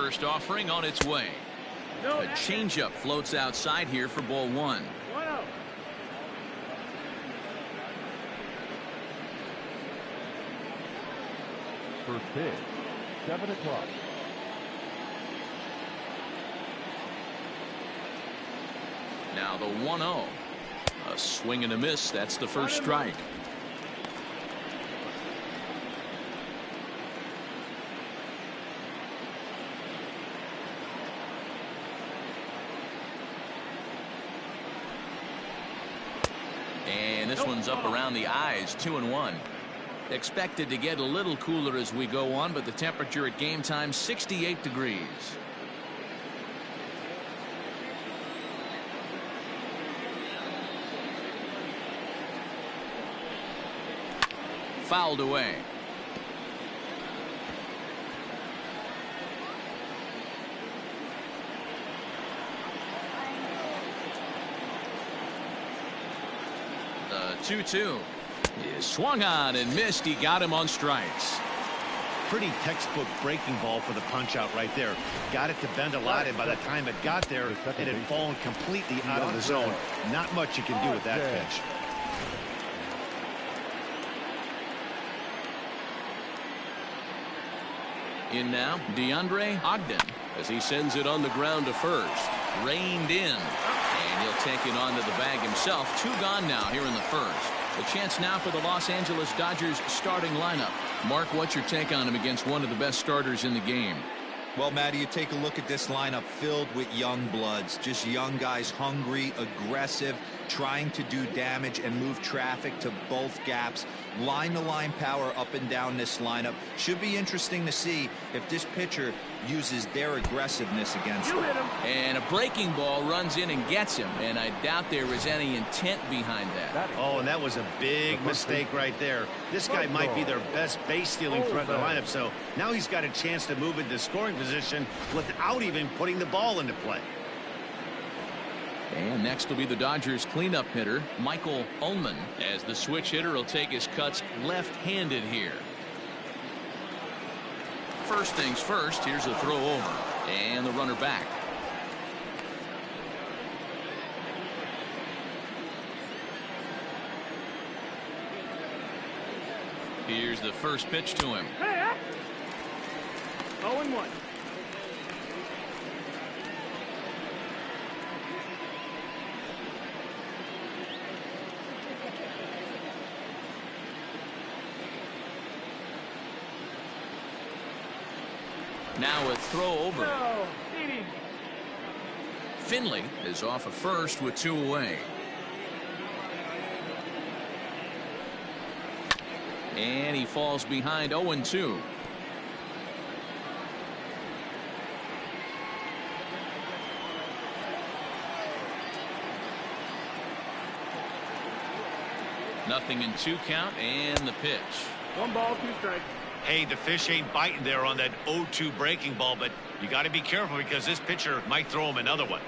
first offering on its way. A changeup floats outside here for ball one. First pitch, 7 o'clock. Now the 1-0. A swing and a miss. That's the first strike. And this one's up around the eyes, 2-1. Expected to get a little cooler as we go on, but the temperature at game time 68 degrees. Fouled away. The 2-2 is swung on and missed. He got him on strikes. Pretty textbook breaking ball for the punch out right there. Got it to bend a lot, and by the time it got there, it had fallen completely out of the zone. Not much you can do with that pitch. In now, DeAndre Ogden as he sends it on the ground to first. Reined in. And he'll take it onto the bag himself. 2 gone now here in the first. A chance now for the Los Angeles Dodgers starting lineup. Mark, what's your take on him against one of the best starters in the game? Well, Matty, you take a look at this lineup filled with young bloods, just young guys, hungry, aggressive, trying to do damage and move traffic to both gaps. Line-to-line power up and down this lineup. Should be interesting to see if this pitcher uses their aggressiveness against them. And a breaking ball runs in and gets him, and I doubt there was any intent behind that. Oh, and that was a big mistake right there. This guy might be their best base-stealing threat in the lineup, so now he's got a chance to move into scoring position without even putting the ball into play. And next will be the Dodgers cleanup hitter, Michael Ullman, as the switch hitter will take his cuts left-handed here. First things first, here's a throw over, and the runner back. Here's the first pitch to him. 0-1. Now a throw over. Finley is off of first with 2 away. And he falls behind 0-2. Nothing in 2 count, and the pitch. 1 ball, 2 strikes. Hey, the fish ain't biting there on that 0-2 breaking ball, but you got to be careful because this pitcher might throw him another one.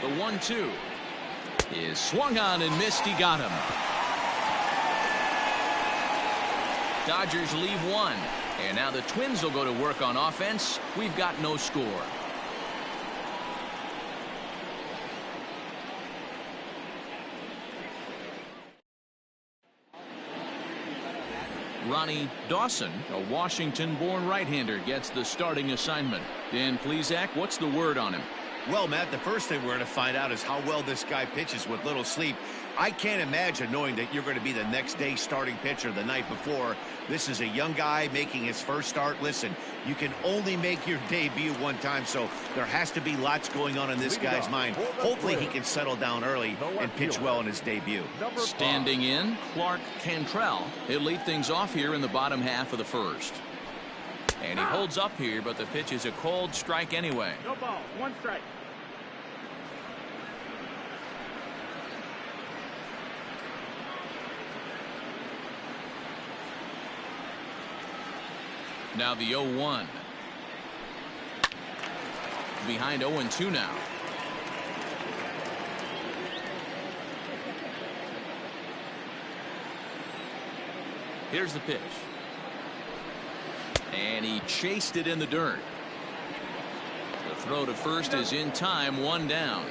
The 1-2 is swung on and missed. He got him. Dodgers leave 1, and now the Twins will go to work on offense. We've got no score. Ronnie Dawson, a Washington-born right-hander, gets the starting assignment. Dan Plesac, what's the word on him? Well, Matt, the first thing we're going to find out is how well this guy pitches with little sleep. I can't imagine knowing that you're going to be the next day starting pitcher the night before. This is a young guy making his first start. Listen, you can only make your debut one time, so there has to be lots going on in this guy's mind. Hopefully he can settle down early and pitch well in his debut. Standing in, Clark Cantrell. He'll lead things off here in the bottom half of the first. And he holds up here, but the pitch is a cold strike anyway. No ball, 1 strike. Now the 0-1. Behind 0-2 now. Here's the pitch. And he chased it in the dirt. The throw to first is in time, 1 down.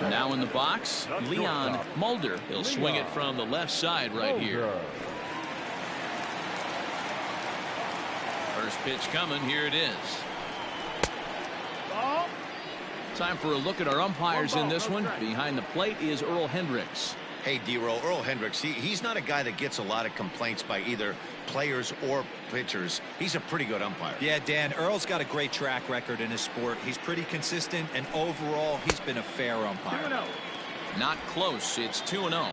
Now in the box, Leon Mulder. He'll swing it from the left side right here. First pitch coming. Here it is. Time for a look at our umpires in this one. Behind the plate is Earl Hendricks. Hey, D-Roll, Earl Hendricks, he's not a guy that gets a lot of complaints by either players or pitchers. He's a pretty good umpire. Yeah, Dan, Earl's got a great track record in his sport. He's pretty consistent, and overall, he's been a fair umpire. 2-0. Not close. It's 2-0.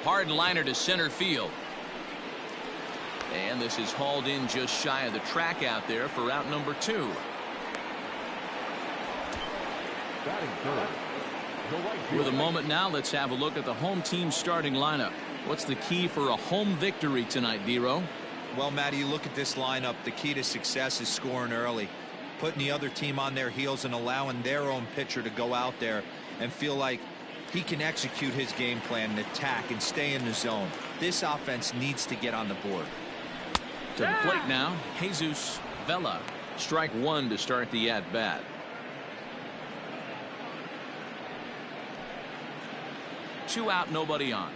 Hard liner to center field. And this is hauled in just shy of the track out there for out number 2. With a moment now, let's have a look at the home team starting lineup. What's the key for a home victory tonight, Dero? Well, Matty, you look at this lineup, the key to success is scoring early, putting the other team on their heels and allowing their own pitcher to go out there and feel like he can execute his game plan and attack and stay in the zone. This offense needs to get on the board. To the plate now, Jesus Vela. Strike 1 to start the at-bat. Two out, nobody on.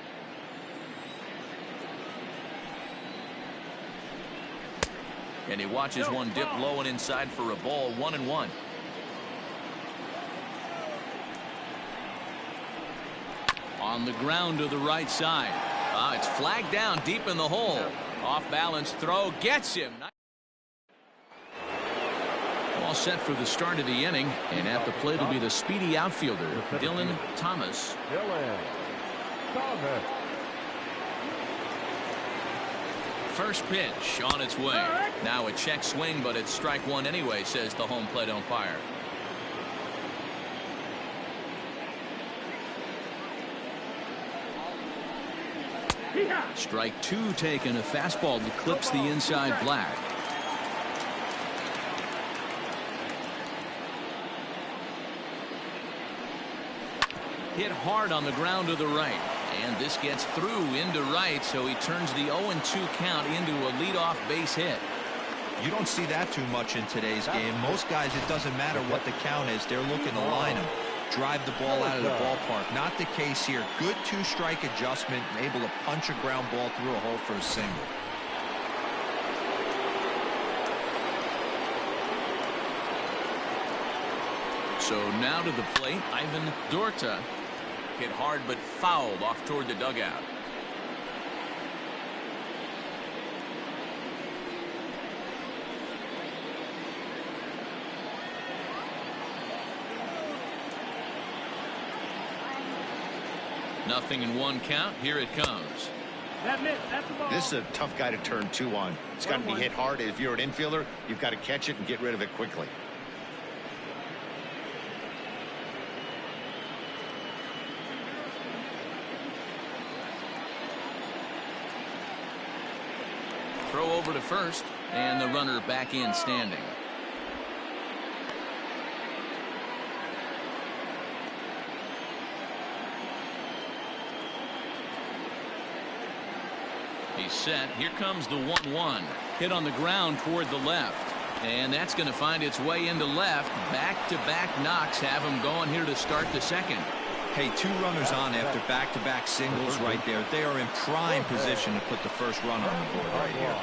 And he watches one dip low and inside for a ball. 1-1. On the ground to the right side. It's flagged down deep in the hole. Off balance throw gets him. All set for the start of the inning, and at the plate will be the speedy outfielder Dylan Thomas. First pitch on its way. Now a check swing, but it's strike 1 anyway, says the home plate umpire. Strike 2 taken. A fastball that clips the inside black. Hit hard on the ground to the right. And this gets through into right, so he turns the 0-2 count into a leadoff base hit. You don't see that too much in today's game. Most guys, it doesn't matter what the count is. They're looking to line him, drive the ball out of the ballpark. Not the case here. Good 2-strike adjustment, able to punch a ground ball through a hole for a single. So now to the plate, Ivan Dorta. Hit hard but fouled off toward the dugout. Nothing in 1 count. Here it comes. That's the ball. This is a tough guy to turn 2 on. It's got to be hit hard. If you're an infielder, you've got to catch it and get rid of it quickly. Throw over to first, and the runner back in standing. He's set. Here comes the 1-1. Hit on the ground toward the left. And that's going to find its way into left. Back-to-back knocks have him going here to start the second. Hey, 2 runners on after back-to-back singles right there. They are in prime position to put the first run on the board right here.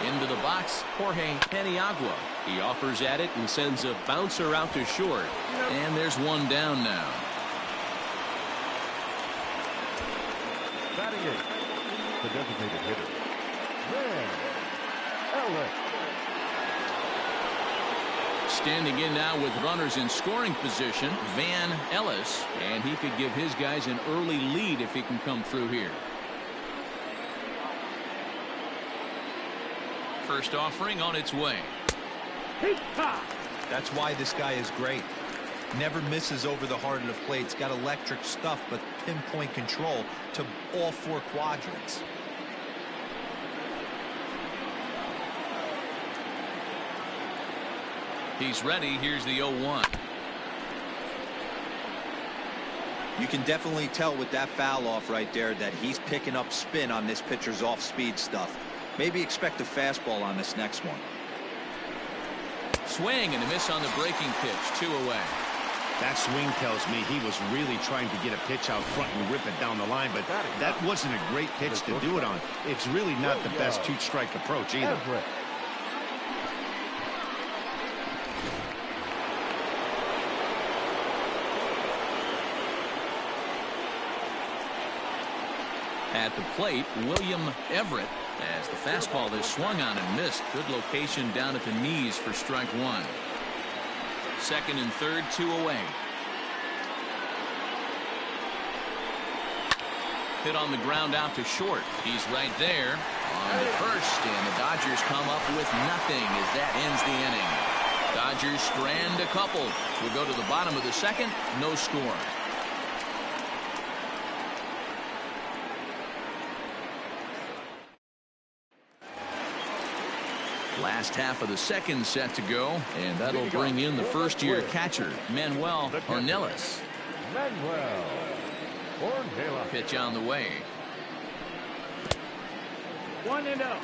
Into the box, Jorge Paniagua. He offers at it and sends a bouncer out to short. And there's one down now. Batting 8, the designated hitter, Red Ellis. Standing in now with runners in scoring position, Van Ellis, and he could give his guys an early lead if he can come through here. First offering on its way. That's why this guy is great. Never misses over the heart of the plate. It's got electric stuff, but pinpoint control to all four quadrants. He's ready. Here's the 0-1. You can definitely tell with that foul off right there that he's picking up spin on this pitcher's off-speed stuff. Maybe expect a fastball on this next one. Swing and a miss on the breaking pitch. 2 away. That swing tells me he was really trying to get a pitch out front and rip it down the line, but that wasn't a great pitch to do it on. It's really not the best two-strike approach either. At the plate, William Everett, as the fastball is swung on and missed. Good location down at the knees for strike 1. Second and third, 2 away. Hit on the ground out to short. He's right there on the first, and the Dodgers come up with nothing as that ends the inning. Dodgers strand a couple. We'll go to the bottom of the second. No score. Last half of the second set to go, and that'll bring in the first-year catcher, Manuel Ornelas. Manuel Ornelas. Pitch on the way. 1-0.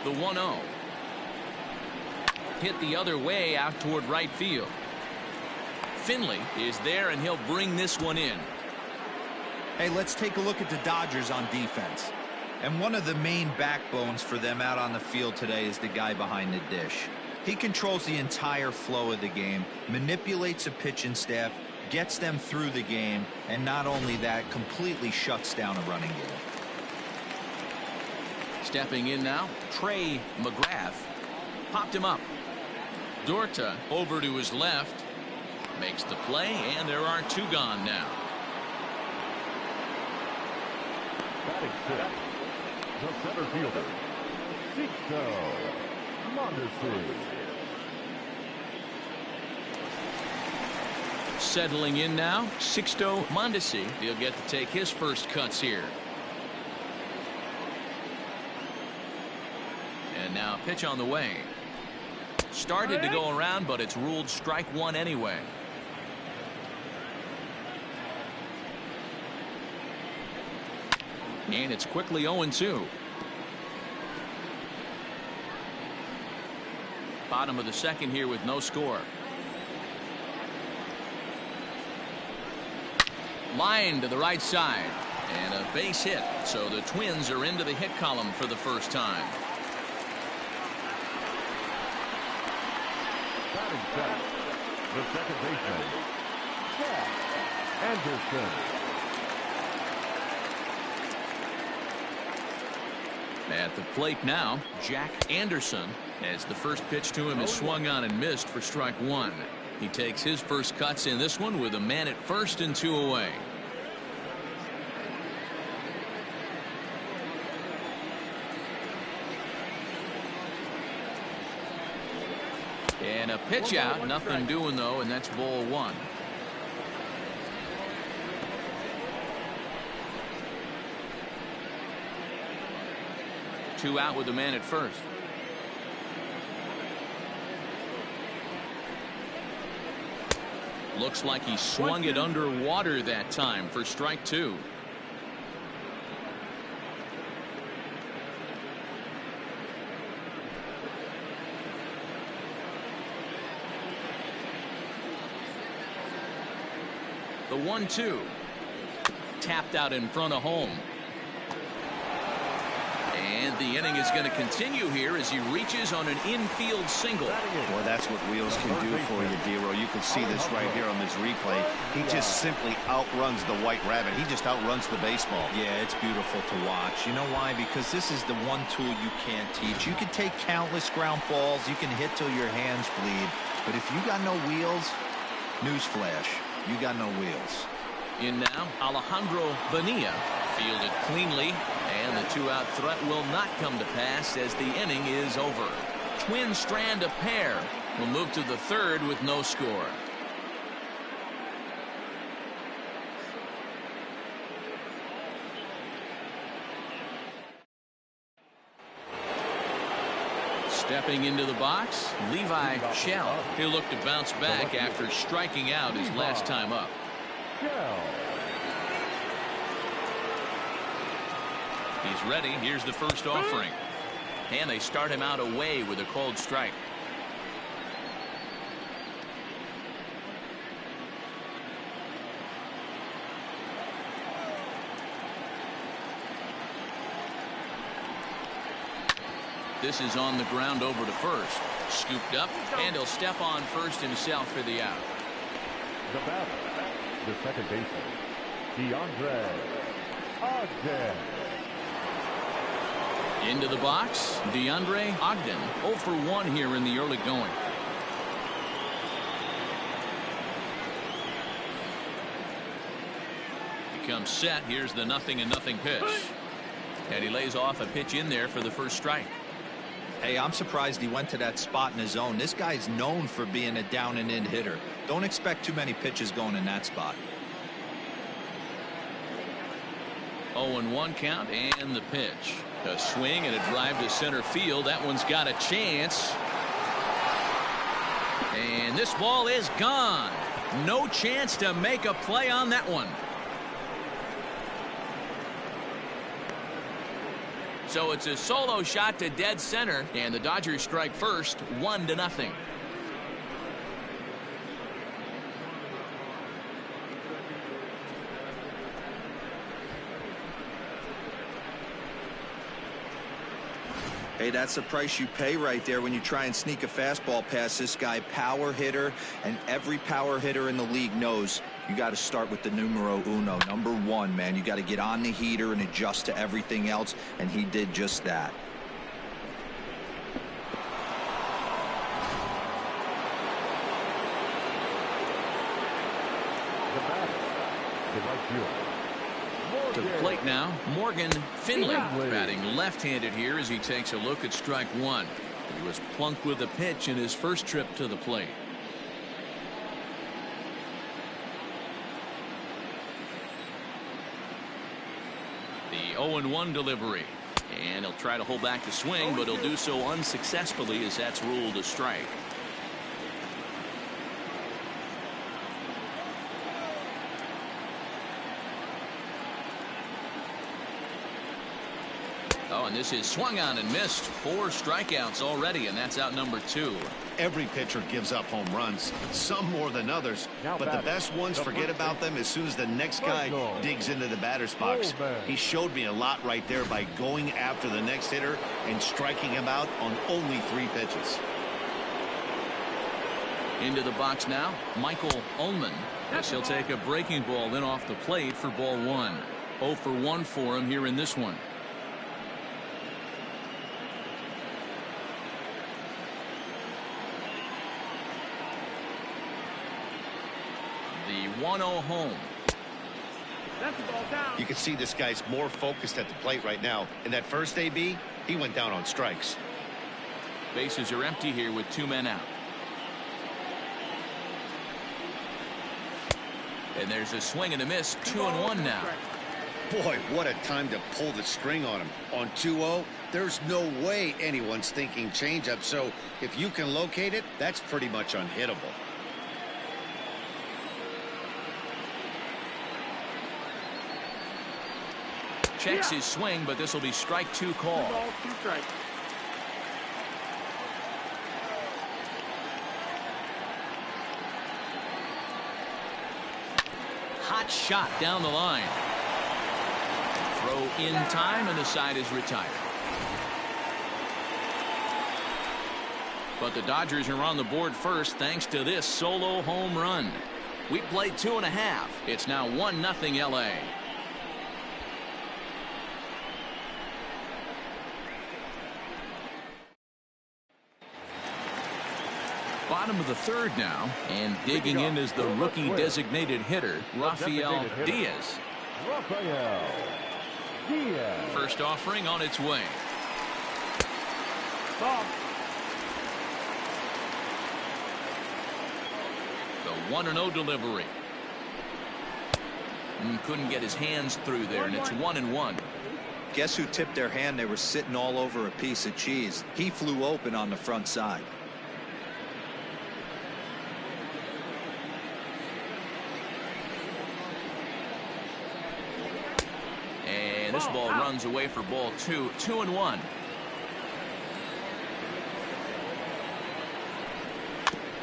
The 1-0. Hit the other way out toward right field. Finley is there, and he'll bring this one in. Hey, let's take a look at the Dodgers on defense. And one of the main backbones for them out on the field today is the guy behind the dish. He controls the entire flow of the game, manipulates a pitching staff, gets them through the game, and not only that, completely shuts down a running game. Stepping in now, Trey McGrath. Popped him up. Dorta over to his left. Makes the play, and there are 2 gone now. Batting fifth, the center fielder, Sixto Mondesi. Settling in now, Sixto Mondesi. He'll get to take his first cuts here. And now pitch on the way. Started to go around, but it's ruled strike 1 anyway. And it's quickly 0-2. Bottom of the second here with no score. Line to the right side. And a base hit. So the Twins are into the hit column for the first time. Batting seventh, the second baseman, Jack Anderson. At the plate now, Jack Anderson, as the first pitch to him is swung on and missed for strike 1. He takes his first cuts in this one with a man at first and 2 away. And a pitch out, nothing doing though, and that's ball 1. Two out with the man at first. Looks like he swung it underwater that time for strike 2. The 1-2. Tapped out in front of home. And the inning is going to continue here as he reaches on an infield single. Well, that's what wheels can do for you, Dero. You can see this right here on this replay. He just simply outruns the White Rabbit. He just outruns the baseball. Yeah, it's beautiful to watch. You know why? Because this is the one tool you can't teach. You can take countless ground balls. You can hit till your hands bleed. But if you got no wheels, newsflash, you got no wheels. In now, Alejandro Bonilla, fielded cleanly, and the two-out threat will not come to pass as the inning is over. Twin strand a pair will move to the third with no score. Stepping into the box, Levi Shell. He'll look to bounce back after striking out his last time up. He's ready. Here's the first offering. And they start him out away with a called strike. This is on the ground over to first. Scooped up, and he'll step on first himself for the out. The batter, the second baseman, DeAndre Ogden. Into the box, DeAndre Ogden, 0 for 1 here in the early going. He comes set. Here's the 0-0 pitch. And he lays off a pitch in there for the first strike. Hey, I'm surprised he went to that spot in his zone. This guy's known for being a down and in hitter. Don't expect too many pitches going in that spot. 0-1 count and the pitch. A swing and a drive to center field. That one's got a chance. And this ball is gone. No chance to make a play on that one. So it's a solo shot to dead center, and the Dodgers strike first, 1-0. Hey, that's the price you pay right there when you try and sneak a fastball past this guy. Power hitter, and every power hitter in the league knows you got to start with the numero uno, number 1, man. You got to get on the heater and adjust to everything else, and he did just that. The batter, the right fielder, To the plate now, Morgan Finley, batting left-handed here as he takes a look at strike one. He was plunked with a pitch in his first trip to the plate. The 0-1 delivery. And he'll try to hold back the swing, but he'll do so unsuccessfully as that's ruled a strike. Oh, and this is swung on and missed. 4 strikeouts already, and that's out number 2. Every pitcher gives up home runs, some more than others, but the best ones forget about them as soon as the next guy digs into the batter's box. He showed me a lot right there by going after the next hitter and striking him out on only 3 pitches. Into the box now, Michael Ullman. Yes, he'll take a breaking ball in off the plate for ball 1. 0 for 1 for him here in this one. The 1-0 home. That's the ball down. You can see this guy's more focused at the plate right now. In that first AB, he went down on strikes. Bases are empty here with 2 men out. And there's a swing and a miss. 2-1 now. Boy, what a time to pull the string on him. On 2-0, there's no way anyone's thinking changeup. So if you can locate it, that's pretty much unhittable. Checks his swing, but this will be strike 2 call. 2 balls, 2 strikes. Hot shot down the line. Throw in time, and the side is retired. But the Dodgers are on the board first thanks to this solo home run. We played 2.5. It's now 1-0 LA. Bottom of the third now, and digging in is the rookie designated hitter, Rafael Diaz. Rafael Diaz. First offering on its way. Ball. The 1-0 delivery. Couldn't get his hands through there, and it's 1-1. Guess who tipped their hand? They were sitting all over a piece of cheese. He flew open on the front side. And this ball runs away for ball 2. 2-1.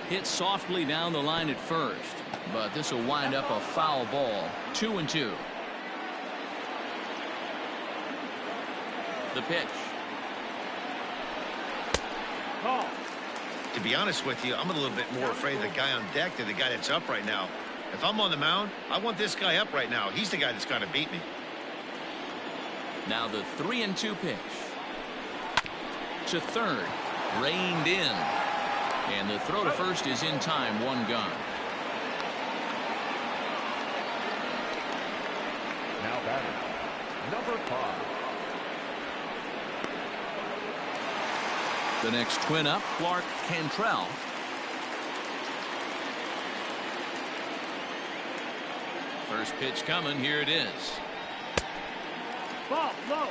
Hit softly down the line at first, but this will wind up a foul ball. 2-2. The pitch. Ball. To be honest with you, I'm a little bit more afraid of the guy on deck than the guy that's up right now. If I'm on the mound, I want this guy up right now. He's the guy that's got to beat me. Now the 3-2 pitch. To third. Reined in. And the throw to first is in time. 1 gone. Now batting, number 5. The next twin up, Clark Cantrell. First pitch coming. Here it is. Ball. Low.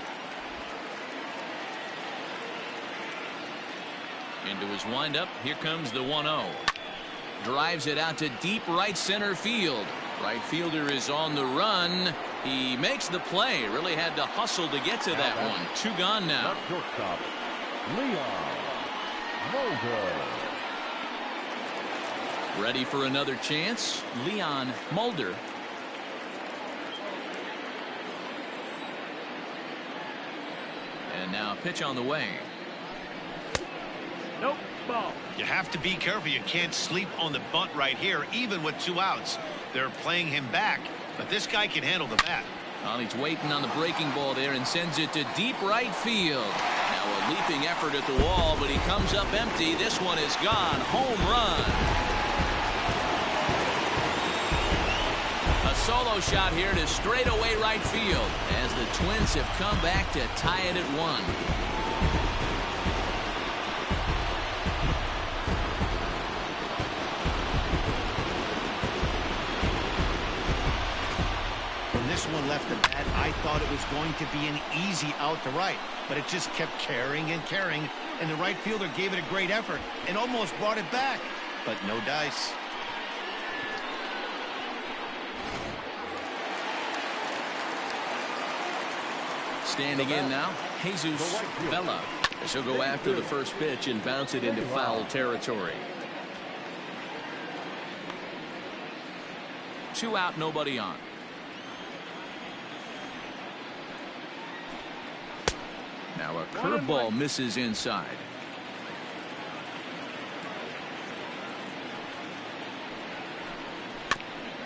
Into his windup. Here comes the 1-0. Drives it out to deep right center field. Right fielder is on the run. He makes the play. Really had to hustle to get to that one. 2 gone now. Left shortstop, Leon Mulder. Ready for another chance. Leon Mulder. And now a pitch on the way. Nope. Ball. You have to be careful. You can't sleep on the bunt right here, even with 2 outs. They're playing him back, but this guy can handle the bat. Well, he's waiting on the breaking ball there and sends it to deep right field. Now a leaping effort at the wall, but he comes up empty. This one is gone. Home run. A solo shot here to straightaway right field as the Twins have come back to tie it at 1. This one left the bat. I thought it was going to be an easy out to right, but it just kept carrying and carrying, and the right fielder gave it a great effort and almost brought it back, but no dice. Standing in now, Jesus Bella. As he'll go after the first pitch and bounce it into foul territory. 2 out, nobody on. Now a curveball misses inside.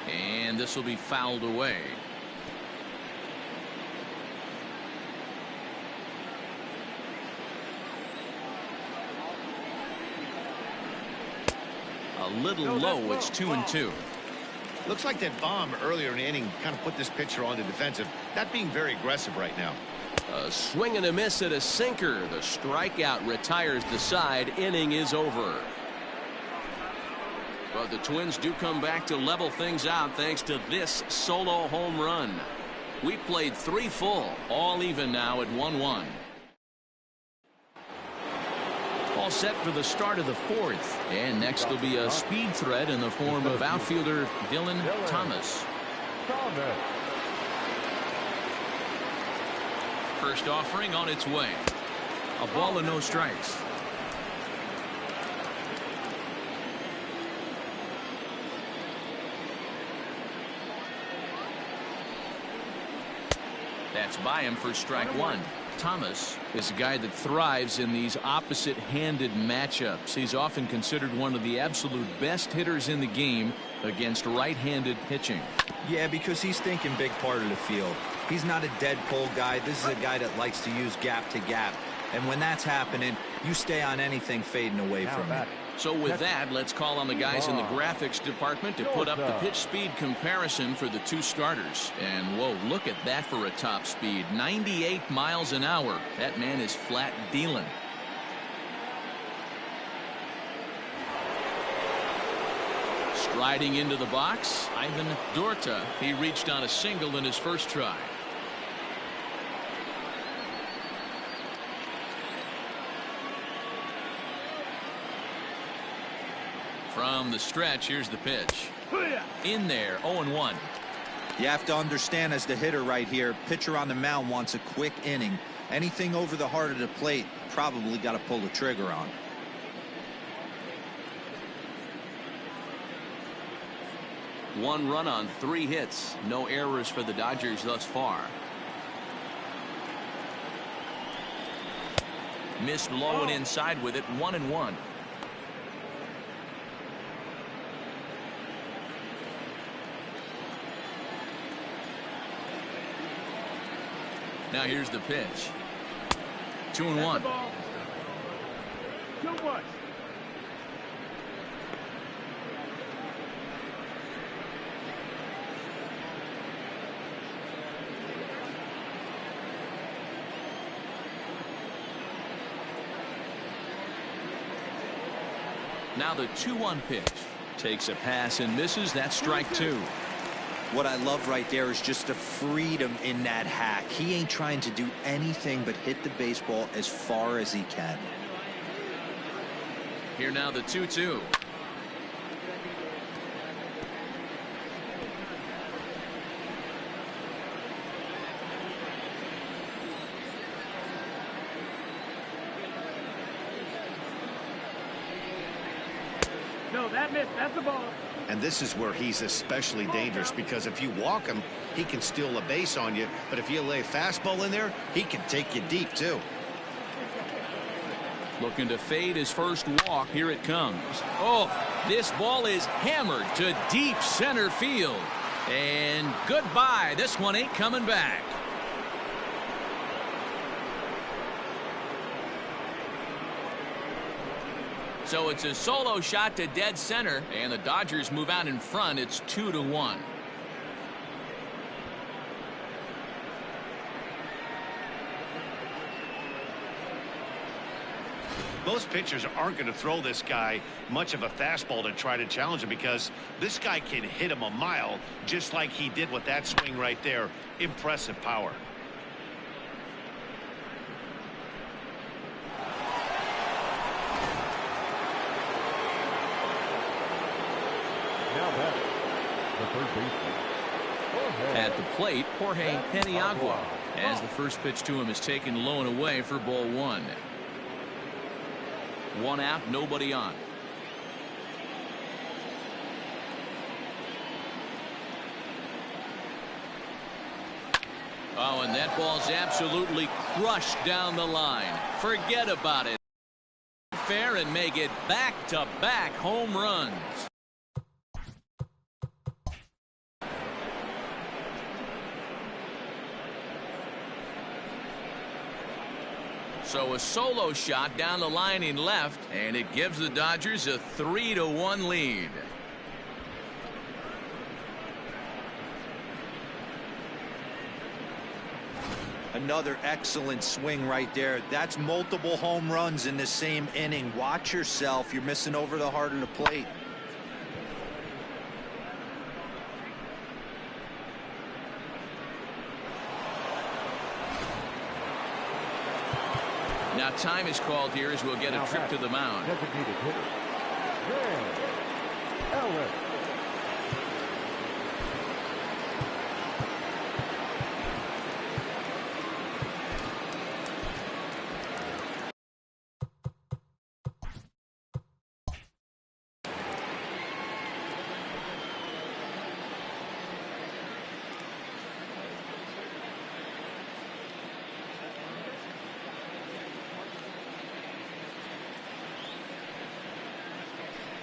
And this will be fouled away. A little low. It's 2-2. Looks like that bomb earlier in the inning kind of put this pitcher on the defensive. Not being very aggressive right now. A swing and a miss at a sinker. The strikeout retires the side. Inning is over. But the Twins do come back to level things out thanks to this solo home run. We played 3 full. All even now at 1-1. All set for the start of the 4th. And next will be a speed threat in the form of outfielder Dylan Thomas. First offering on its way. A ball and no strikes. That's by him for strike 1. Thomas is a guy that thrives in these opposite-handed matchups. He's often considered one of the absolute best hitters in the game against right-handed pitching. Yeah, because he's thinking big part of the field. He's not a dead pull guy. This is a guy that likes to use gap to gap. And when that's happening, you stay on anything fading away from it. So with that, let's call on the guys in the graphics department to put up the pitch speed comparison for the two starters. And whoa, look at that for a top speed. 98 miles an hour. That man is flat dealing. Striding into the box, Ivan Dorta. He reached on a single in his first try. From the stretch, here's the pitch. In there, 0-1. You have to understand, as the hitter right here, pitcher on the mound wants a quick inning. Anything over the heart of the plate, probably got to pull the trigger on. One run on 3 hits. No errors for the Dodgers thus far. Missed low and inside with it. 1-1. Now here's the pitch. 2-1. Too much. Now the 2-1 pitch. Takes a pass and misses. That's strike 2. What I love right there is just the freedom in that hack. He ain't trying to do anything but hit the baseball as far as he can. Here now the 2-2. No, that missed. That's the ball. And this is where he's especially dangerous, because if you walk him, he can steal a base on you. But if you lay a fastball in there, he can take you deep, too. Looking to fade his first walk. Here it comes. Oh, this ball is hammered to deep center field. And goodbye. This one ain't coming back. So it's a solo shot to dead center, and the Dodgers move out in front. It's 2-1. Most pitchers aren't going to throw this guy much of a fastball to try to challenge him, because this guy can hit him a mile just like he did with that swing right there. Impressive power. Now batting, the third baseman, At the plate, Jorge Peniagua, as the first pitch to him is taken low and away for ball 1. 1 out, nobody on. Oh, and that ball's absolutely crushed down the line. Forget about it. Fair and make it back-to-back home runs. So a solo shot down the line in left, and it gives the Dodgers a 3-1 lead. Another excellent swing right there. That's multiple home runs in the same inning. Watch yourself. You're missing over the heart of the plate. Now time is called here as we'll get a trip to the mound. designated hitter, Ray Ellis.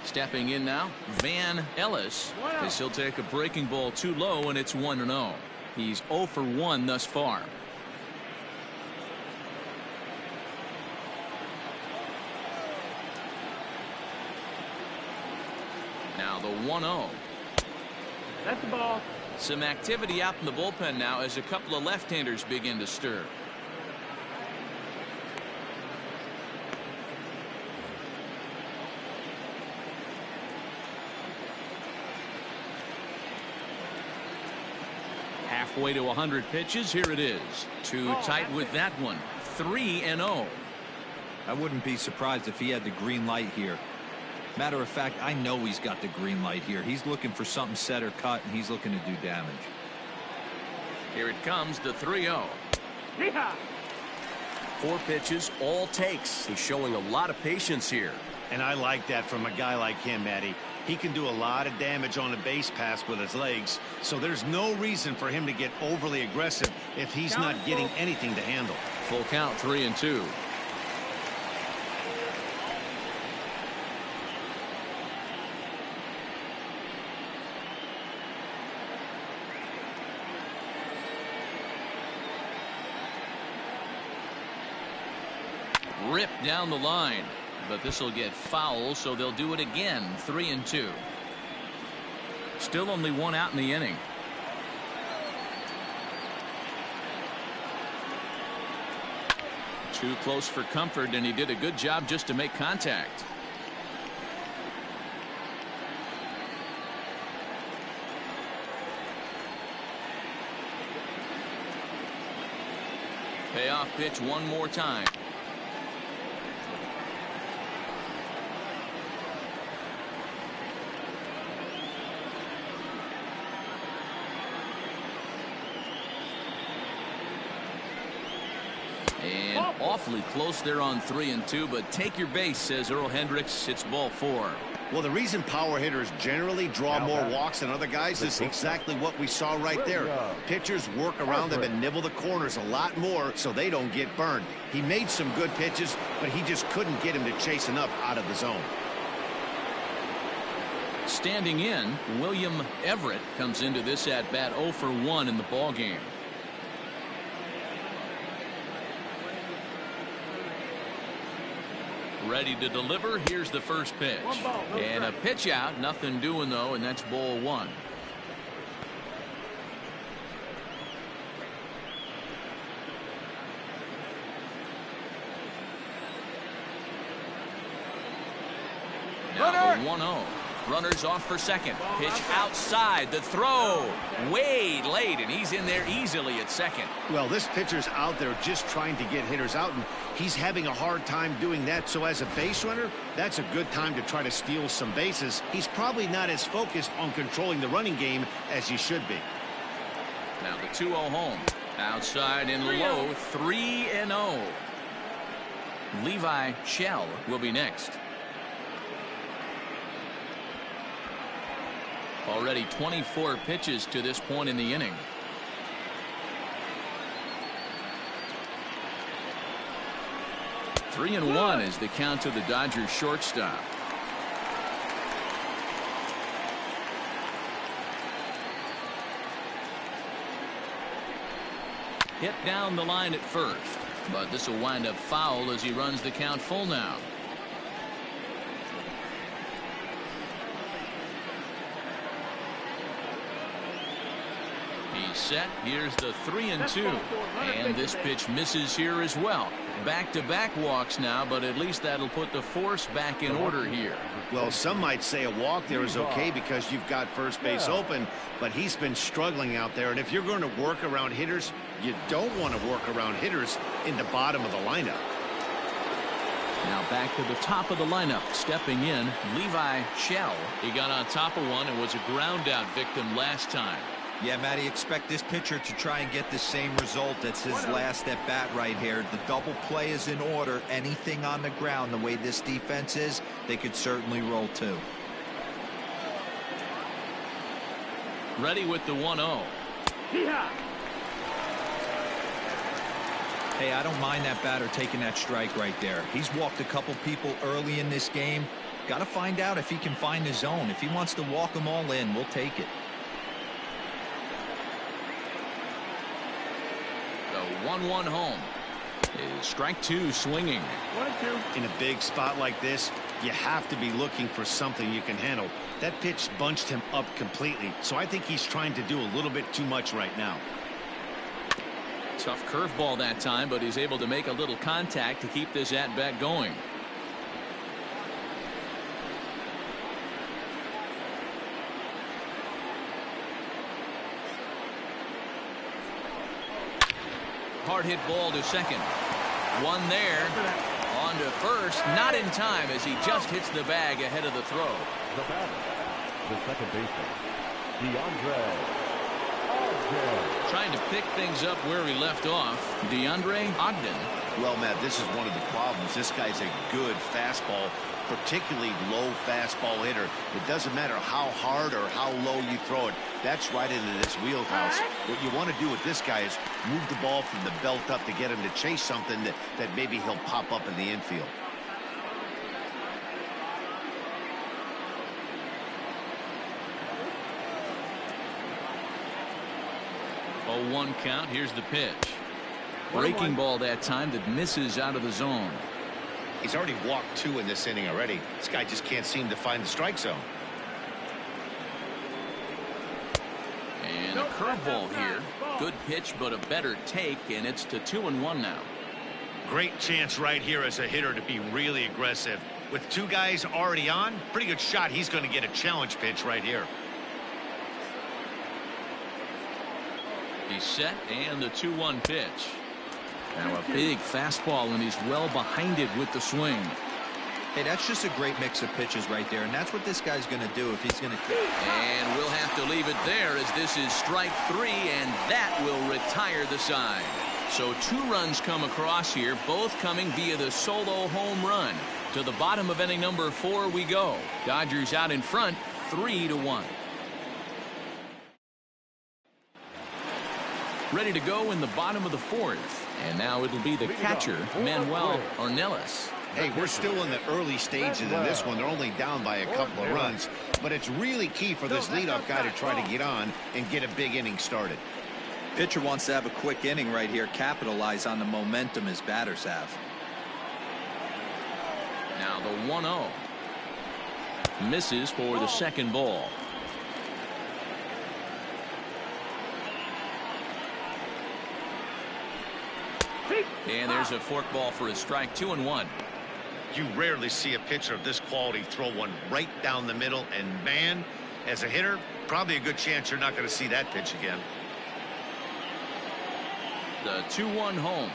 Stepping in now, Van Ellis, as he'll take a breaking ball too low, and it's 1-0. He's 0 for 1 thus far. Now the 1-0. That's the ball. Some activity out in the bullpen now as a couple of left-handers begin to stir. Halfway to 100 pitches. Here it is. Too tight with that one. 3-0. I wouldn't be surprised if he had the green light here. Matter of fact, I know he's got the green light here. He's looking for something set or cut, and he's looking to do damage. Here it comes, the 3-0. Yeehaw! 4 pitches, all takes. He's showing a lot of patience here. And I like that from a guy like him, Matty. He can do a lot of damage on a base pass with his legs, so there's no reason for him to get overly aggressive if he's not getting anything to handle. Full count, 3-2. Ripped down the line, but this will get foul, so they'll do it again. 3-2. Still only 1 out in the inning. Too close for comfort, and he did a good job just to make contact. Payoff pitch one more time. And awfully close there on 3-2, but take your base, says Earl Hendricks. It's ball 4. Well, the reason power hitters generally draw more walks than other guys is exactly what we saw right there. Pitchers work around them and nibble the corners a lot more so they don't get burned. He made some good pitches, but he just couldn't get him to chase enough out of the zone. Standing in, William Everett comes into this at bat 0 for 1 in the ball game. Ready to deliver. Here's the first pitch. And a pitch out. Nothing doing, though, and that's ball 1. Now the 1-0. Runners off for second. Pitch outside. The throw way late, and he's in there easily at second. Well, this pitcher's out there just trying to get hitters out, and he's having a hard time doing that. So as a base runner, that's a good time to try to steal some bases. He's probably not as focused on controlling the running game as he should be. Now the 2-0 home. Outside and low. 3-0. Levi Shell will be next. Already 24 pitches to this point in the inning. Three and 1 is the count to the Dodgers shortstop. Hit down the line at first, but this will wind up foul as he runs the count full now. He's set. Here's the 3-2, and this pitch misses here as well. Back-to-back walks now, but at least that'll put the force back in order here. Well, some might say a walk there is okay because you've got first base open, but he's been struggling out there, and if you're going to work around hitters, you don't want to work around hitters in the bottom of the lineup. Now back to the top of the lineup. Stepping in, Levi Shell. He got on top of one and was a ground out victim last time. Yeah, Matty, expect this pitcher to try and get the same result. That's his last at bat right here. The double play is in order. Anything on the ground, the way this defense is, they could certainly roll too. Ready with the 1-0. Hey, I don't mind that batter taking that strike right there. He's walked a couple people early in this game. Got to find out if he can find his zone. If he wants to walk them all in, we'll take it. The 1-1 home is strike two swinging. 1-2. In a big spot like this, you have to be looking for something you can handle. That pitch bunched him up completely, so I think he's trying to do a little bit too much right now. Tough curveball that time, but he's able to make a little contact to keep this at-bat going. Hard hit ball to second. One there. On to first. Not in time as he just hits the bag ahead of the throw. The batter, the second baseman, DeAndre Ogden. Trying to pick things up where he left off. DeAndre Ogden. Well, Matt, this is one of the problems. This guy's a good fastball, particularly low fastball hitter. It doesn't matter how hard or how low you throw it. That's right into this wheelhouse. What you want to do with this guy is move the ball from the belt up to get him to chase something that maybe he'll pop up in the infield. Oh, 1 count. Here's the pitch. Breaking ball that time that misses out of the zone. He's already walked 2 in this inning already. This guy just can't seem to find the strike zone. And a curveball here. Good pitch, but a better take, and it's to 2-1 now. Great chance right here as a hitter to be really aggressive. With 2 guys already on, pretty good shot he's going to get a challenge pitch right here. He's set, and the 2-1 pitch. Now a big fastball, and he's well behind it with the swing. Hey, that's just a great mix of pitches right there, and that's what this guy's going to do if he's going to. And we'll have to leave it there as this is strike 3, and that will retire the side. So 2 runs come across here, both coming via the solo home run. To the bottom of inning number 4 we go. Dodgers out in front, 3-1. Ready to go in the bottom of the 4th. And now it'll be the catcher, Manuel Ornelas. Hey, we're still in the early stages of this one. They're only down by a couple of runs. But it's really key for this leadoff guy to try to get on and get a big inning started. Pitcher wants to have a quick inning right here, capitalize on the momentum his batters have. Now the 1-0. Misses for the second ball. And there's a forkball for a strike. 2-1. You rarely see a pitcher of this quality throw one right down the middle, and man, as a hitter, probably a good chance you're not going to see that pitch again. The 2-1 home.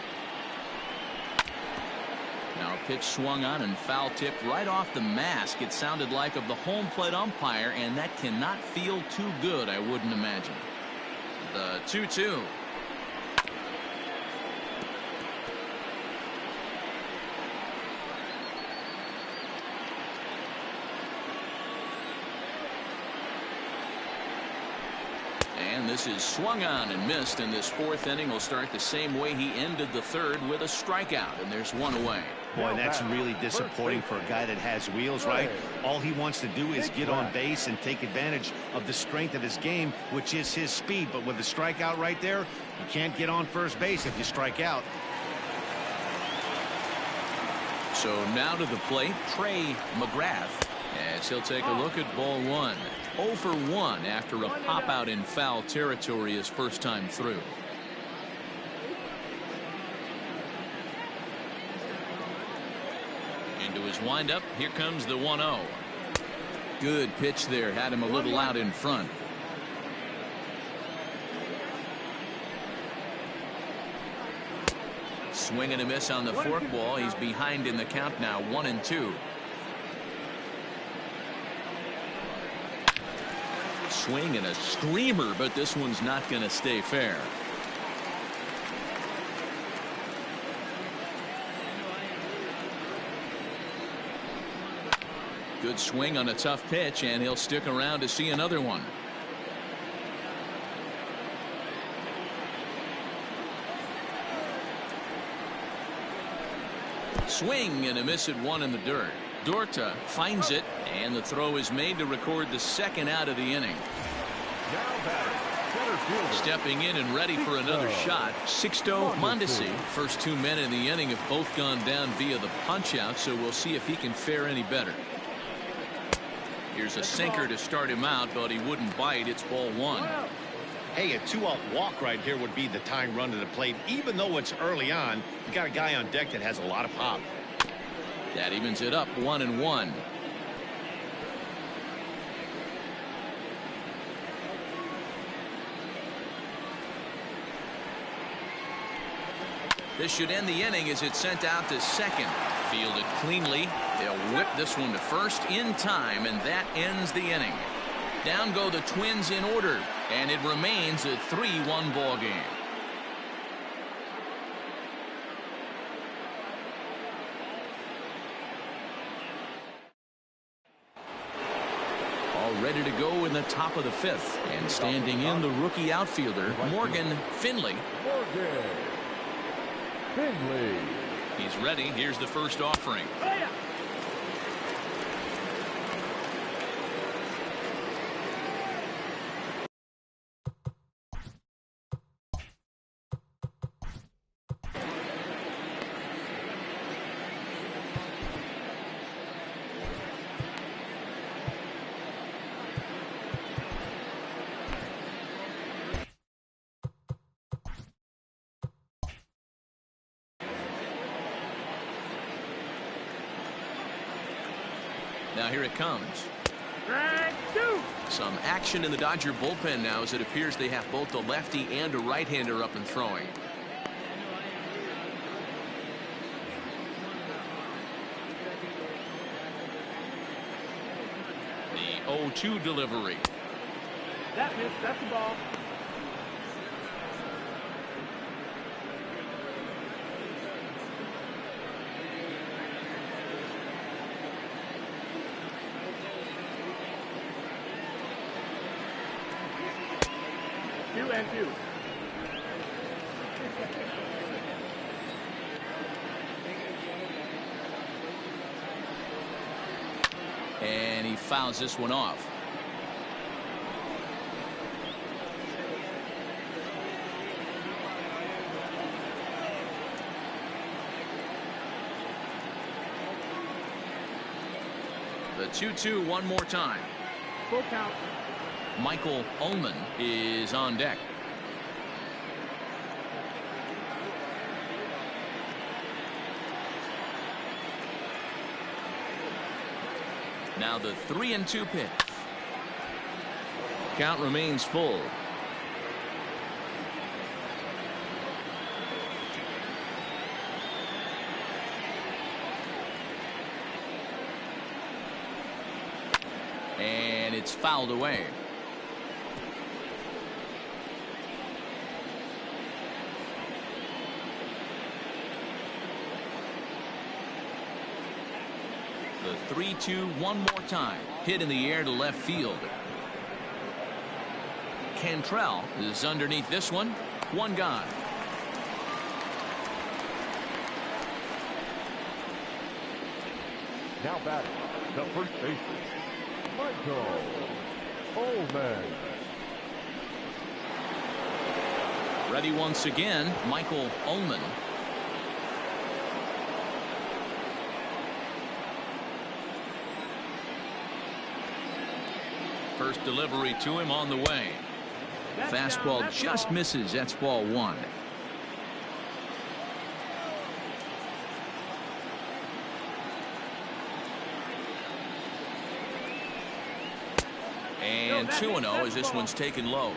Now a pitch swung on and foul tipped right off the mask. It sounded like of the home plate umpire, and that cannot feel too good, I wouldn't imagine. The 2-2. And this is swung on and missed, and this 4th inning will start the same way he ended the 3rd with a strikeout, and there's 1 away. Boy, that's really disappointing for a guy that has wheels, right? All he wants to do is get on base and take advantage of the strength of his game, which is his speed. But with the strikeout right there, you can't get on first base if you strike out. So now to the plate, Trey McGrath, as he'll take a look at ball 1. 0 for 1 after a pop out in foul territory his first time through. Into his windup, here comes the 1-0. Good pitch there, had him a little out in front. Swing and a miss on the forkball. He's behind in the count now, 1-2. Swing and a screamer, but this one's not going to stay fair. Good swing on a tough pitch, and he'll stick around to see another one. Swing and a miss at 1 in the dirt. Dorta finds it, and the throw is made to record the second out of the inning. Now batting, center fielder. Stepping in and ready for another shot, Sixto Mondesi. First 2 men in the inning have both gone down via the punch-out, so we'll see if he can fare any better. Here's a sinker to start him out, but he wouldn't bite. It's ball 1. Hey, a 2-out walk right here would be the tying run to the plate. Even though it's early on, you got a guy on deck that has a lot of pop. That evens it up 1-1. This should end the inning as it's sent out to second. Fielded cleanly. They'll whip this one to first in time, and that ends the inning. Down go the Twins in order, and it remains a 3-1 ball game. All ready to go in the top of the 5th, and standing in the rookie outfielder, Morgan Finley. Morgan Finley. He's ready. Here's the first offering. Now here it comes. Some action in the Dodger bullpen now, as it appears they have both a lefty and a right-hander up and throwing. The 0-2 delivery. That missed. That's the ball. And 2. And he fouls this one off. The 2-2 one more time. Full count. Michael Ullman is on deck. Now the 3-2 pitch. Count remains full. And it's fouled away. The 3-2 one more time. Hit in the air to left field. Cantrell is underneath this one. One gone. Now batting, the first baseman, Michael Ullman. Ready once again, Michael Ullman. First delivery to him on the way. Fastball just misses. That's ball 1. And 2-0 as this one's taken low.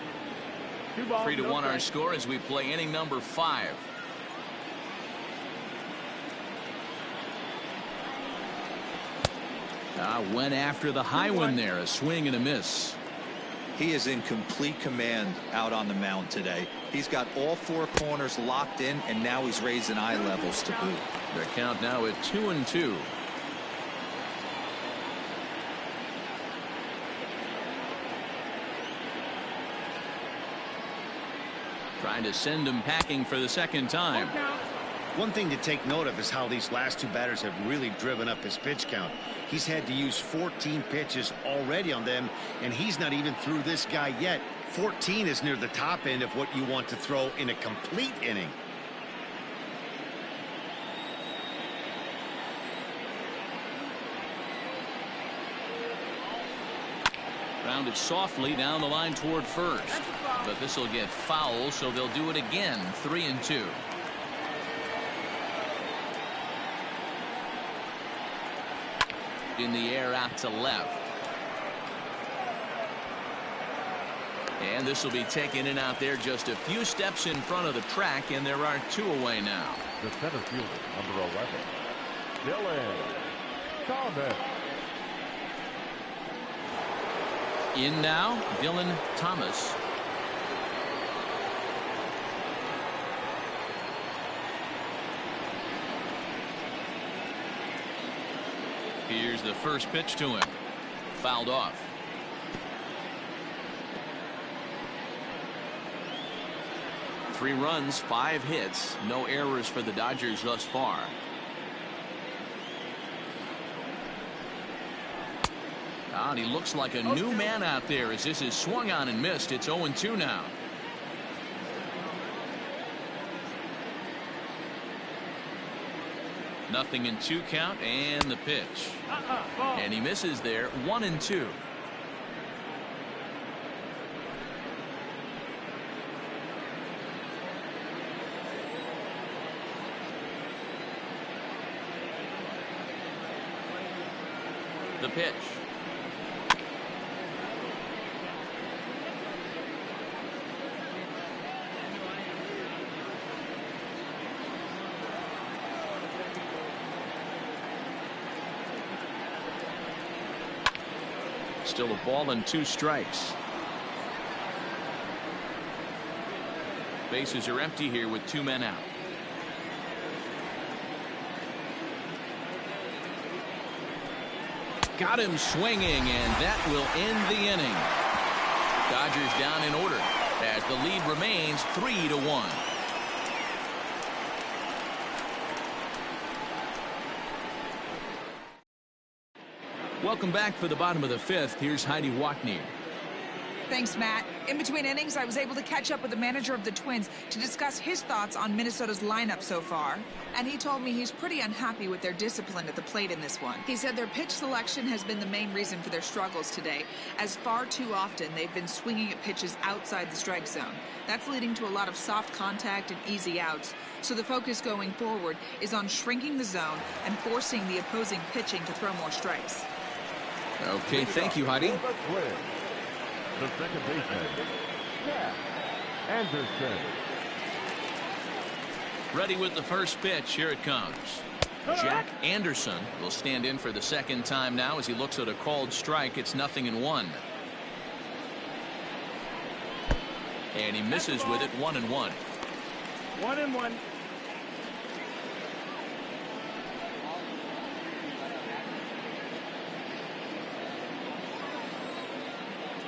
3-1 our score as we play inning number 5. Went after the high one there. A swing and a miss. He is in complete command out on the mound today. He's got all 4 corners locked in, and now he's raising eye levels to boot. Their count now at 2-2. Trying to send him packing for the second time. One thing to take note of is how these last two batters have really driven up his pitch count. He's had to use 14 pitches already on them, and he's not even through this guy yet. 14 is near the top end of what you want to throw in a complete inning. Grounded softly down the line toward first. But this will get foul, so they'll do it again. 3-2. In the air out to left. And this will be taken in out there just a few steps in front of the track, and there are 2 away now. The center fielder, number 11, Dylan Thomas. In now, Dylan Thomas. Here's the first pitch to him. Fouled off. Three runs, 5 hits, no errors for the Dodgers thus far. And he looks like a new man out there as this is swung on and missed. It's 0-2 now. Nothing in 2 count, and the pitch. And he misses there. 1-2. The pitch. Still a ball and 2 strikes. Bases are empty here with 2 men out. Got him swinging, and that will end the inning. Dodgers down in order as the lead remains 3-1. Welcome back for the bottom of the 5th. Here's Heidi Watney. Thanks, Matt. In between innings, I was able to catch up with the manager of the Twins to discuss his thoughts on Minnesota's lineup so far. And he told me he's pretty unhappy with their discipline at the plate in this one. He said their pitch selection has been the main reason for their struggles today, as far too often they've been swinging at pitches outside the strike zone. That's leading to a lot of soft contact and easy outs. So the focus going forward is on shrinking the zone and forcing the opposing pitching to throw more strikes. Okay, thank you, Heidi. The second baseman, Jack Anderson. Ready with the first pitch. Here it comes. Jack Anderson will stand in for the second time now as he looks at a called strike. It's 0-1. And he misses with it. 1-1. 1-1.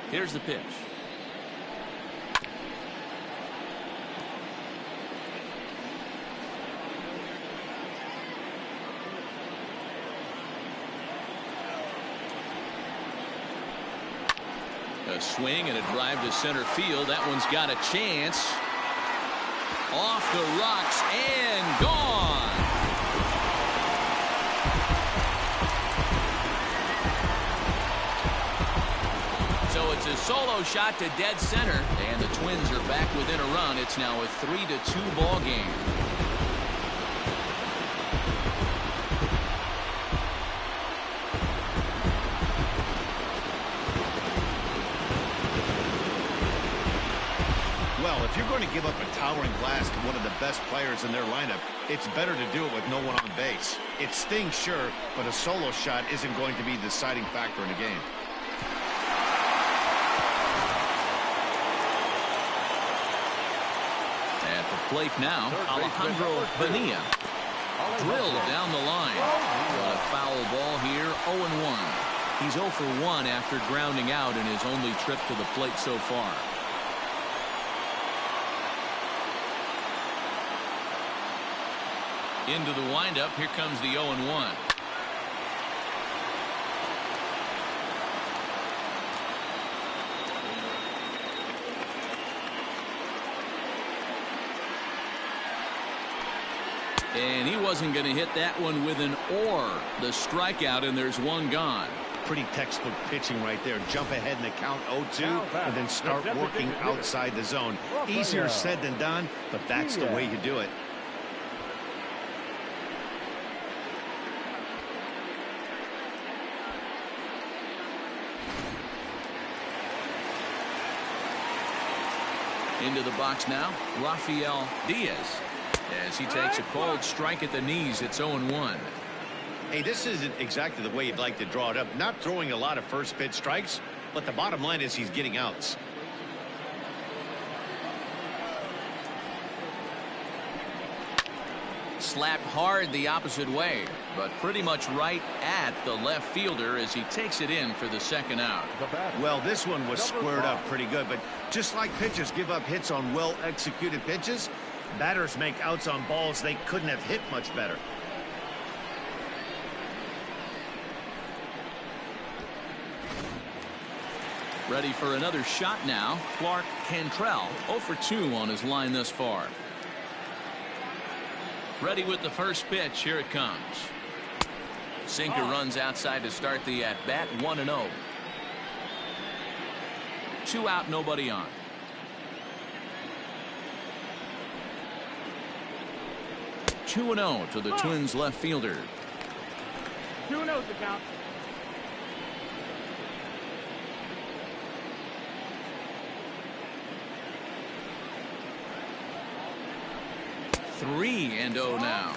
Here's the pitch. A swing and a drive to center field. That one's got a chance. Off the rocks and gone. So it's a solo shot to dead center, and the Twins are back within a run. It's now a 3-2 ball game. Well, if you're going to give up a towering blast to one of the best players in their lineup, it's better to do it with no one on base. It stings, sure, but a solo shot isn't going to be the deciding factor in a game. At the plate now, Alejandro Bonilla. Drilled down the line. A foul ball here, 0-1. He's 0 for 1 after grounding out in his only trip to the plate so far. Into the windup. Here comes the 0-1. And he wasn't going to hit that one with an or. The strikeout, and there's one gone. Pretty textbook pitching right there. Jump ahead in the count 0-2 and then start working outside the zone. Easier said than done, but that's the way you do it. Into the box now, Rafael Diaz. As he takes a cold strike at the knees, it's 0-1. Hey, this isn't exactly the way you'd like to draw it up. Not throwing a lot of first pitch strikes, but the bottom line is he's getting outs. Slapped hard the opposite way, but pretty much right at the left fielder as he takes it in for the second out. Well, this one was squared up pretty good, but just like pitchers give up hits on well-executed pitches, batters make outs on balls they couldn't have hit much better. Ready for another shot now. Clark Cantrell 0 for 2 on his line thus far. Ready with the first pitch. Here it comes. Sinker runs outside to start the at-bat. 1-0. 2 out, nobody on. Two and 0 to the Twins left fielder. 2-0 the count. Three and 0 now.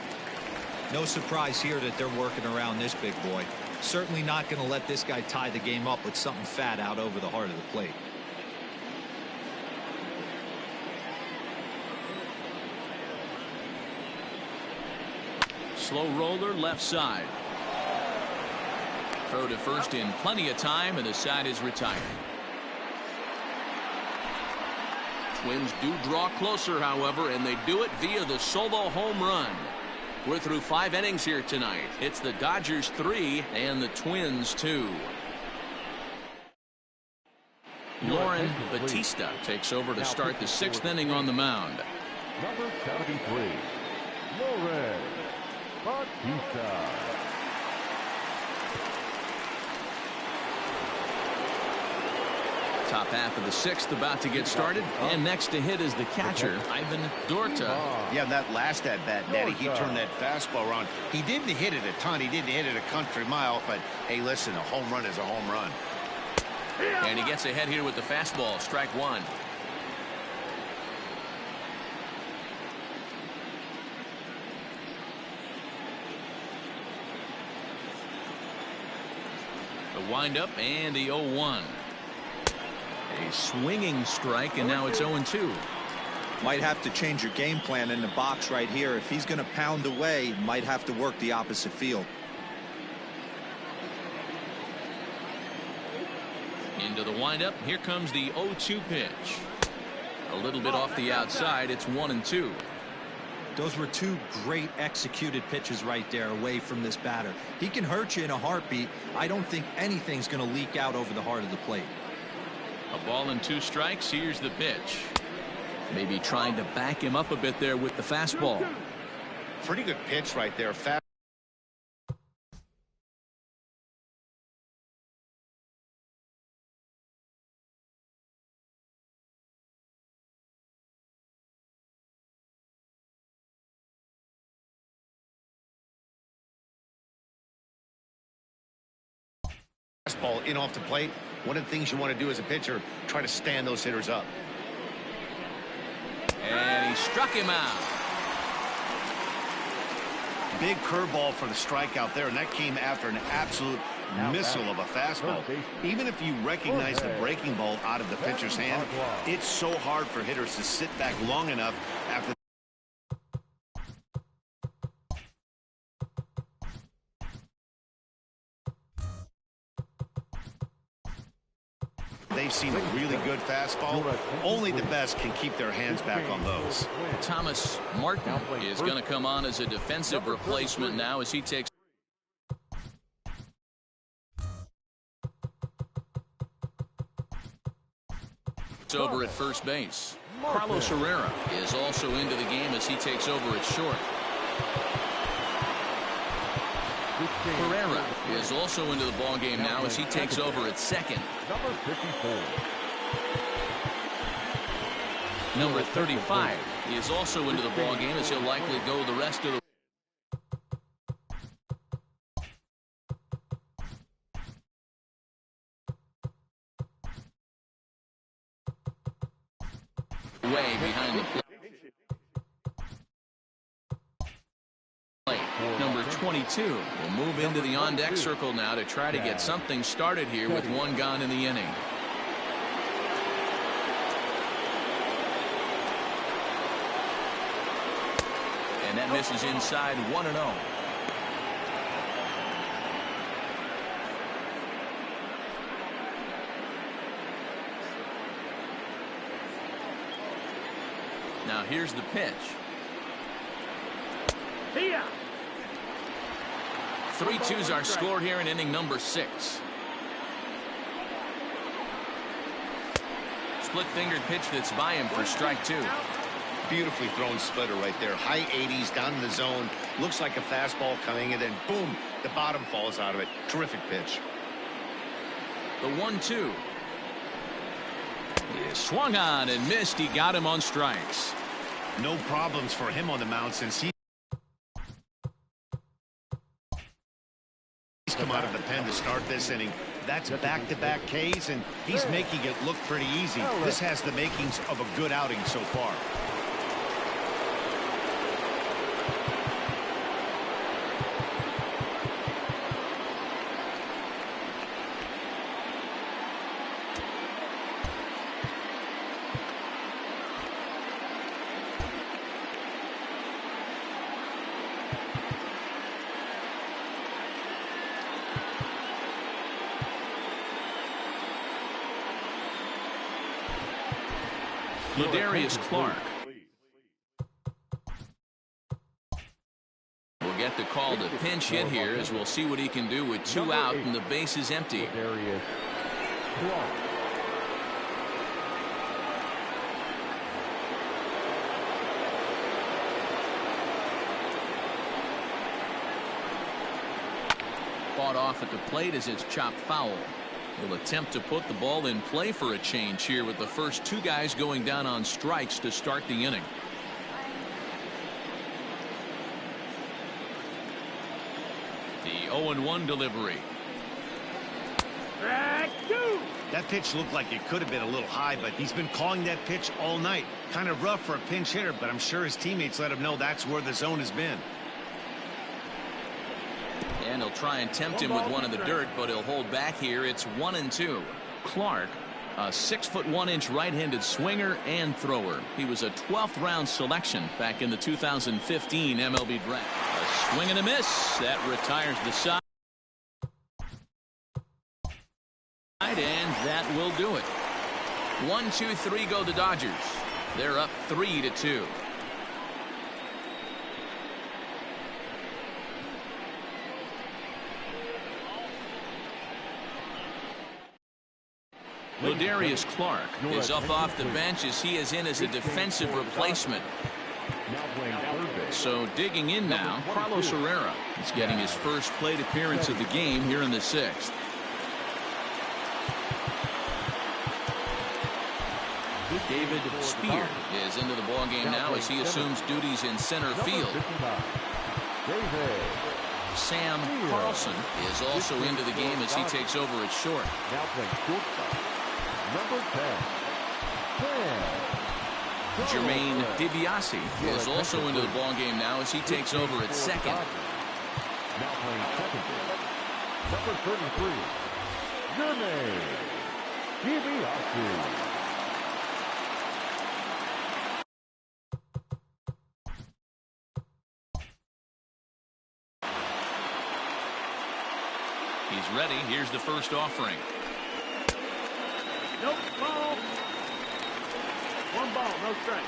No surprise here that they're working around this big boy. Certainly not going to let this guy tie the game up with something fat out over the heart of the plate. Slow roller left side. Throw to first in plenty of time, and the side is retired. Twins do draw closer, however, and they do it via the solo home run. We're through 5 innings here tonight. It's the Dodgers 3 and the Twins 2. Lauren Batista takes over to start the 6th inning on the mound. Number 73, Lauren Batista. Top half of the 6th about to get started, and next to hit is the catcher, Ivan Dorta. Yeah, that last at-bat, Daddy, he turned that fastball around. He didn't hit it a ton. He didn't hit it a country mile, but hey, listen, a home run is a home run. And he gets ahead here with the fastball. Strike one. The windup and the 0-1. A swinging strike, and now it's 0-2. Might have to change your game plan in the box right here. If he's going to pound away, might have to work the opposite field. Into the windup. Here comes the 0-2 pitch. A little bit off the outside. It's 1-2. Those were 2 great executed pitches right there away from this batter. He can hurt you in a heartbeat. I don't think anything's going to leak out over the heart of the plate. A ball and 2 strikes. Here's the pitch. Maybe trying to back him up a bit there with the fastball. Pretty good pitch right there. Fast. Fastball in off the plate. One of the things you want to do as a pitcher, try to stand those hitters up. And he struck him out. Big curveball for the strikeout there, and that came after an absolute missile of a fastball. Even if you recognize the breaking ball out of the pitcher's hand, it's so hard for hitters to sit back long enough after they've seen a really good fastball. Only the best can keep their hands back on those. Thomas Martin is going to come on as a defensive replacement now as he takes over at first base. Carlos Herrera is also into the game as he takes over at short. Herrera is also into the ball game now as he takes over at second. Number 54. Number 35 is also into the ball game as he'll likely go the rest of the way behind the plate. Number 22 will move into the on-deck circle now to try to get something started here with one gone in the inning. And that misses inside 1-0. Now here's the pitch. 3-2's our score here in inning number 6. Split-fingered pitch that's by him for strike 2. Beautifully thrown splitter right there. High 80s down in the zone. Looks like a fastball coming, and then boom, the bottom falls out of it. Terrific pitch. The 1-2 is swung on and missed. He got him on strikes. No problems for him on the mound since he's come out of the pen to start this inning. That's back-to-back Ks, and he's making it look pretty easy. This has the makings of a good outing so far. Ladarius Clark will get the call to pinch hit here as we'll see what he can do with 2 out and the base is empty. Ladarius Clark. Fought off at the plate as it's chopped foul. He'll attempt to put the ball in play for a change here with the first 2 guys going down on strikes to start the inning. The 0-1 delivery. That pitch looked like it could have been a little high, but he's been calling that pitch all night. Kind of rough for a pinch hitter, but I'm sure his teammates let him know that's where the zone has been. And he'll try and tempt him with one in the dirt, but he'll hold back here. It's 1-2. Clark, a 6'1" right-handed swinger and thrower. He was a 12th round selection back in the 2015 MLB draft. A swing and a miss. That retires the side. And that will do it. 1-2-3 go the Dodgers. They're up 3-2. Ladarius Clark is up off the bench as he is in as a defensive replacement. So digging in now, Carlos Herrera is getting his first plate appearance of the game here in the 6th. David Spear is into the ball game now as he assumes duties in center field. Sam Carlson is also into the game as he takes over at short. Now playing shortstop. Number 10. Jermaine DiBiase is also into the ball game now as he takes over at second. Now playing second base. Number 33. Jermaine DiBiase. He's ready. Here's the first offering. Nope, ball. One ball, no strike.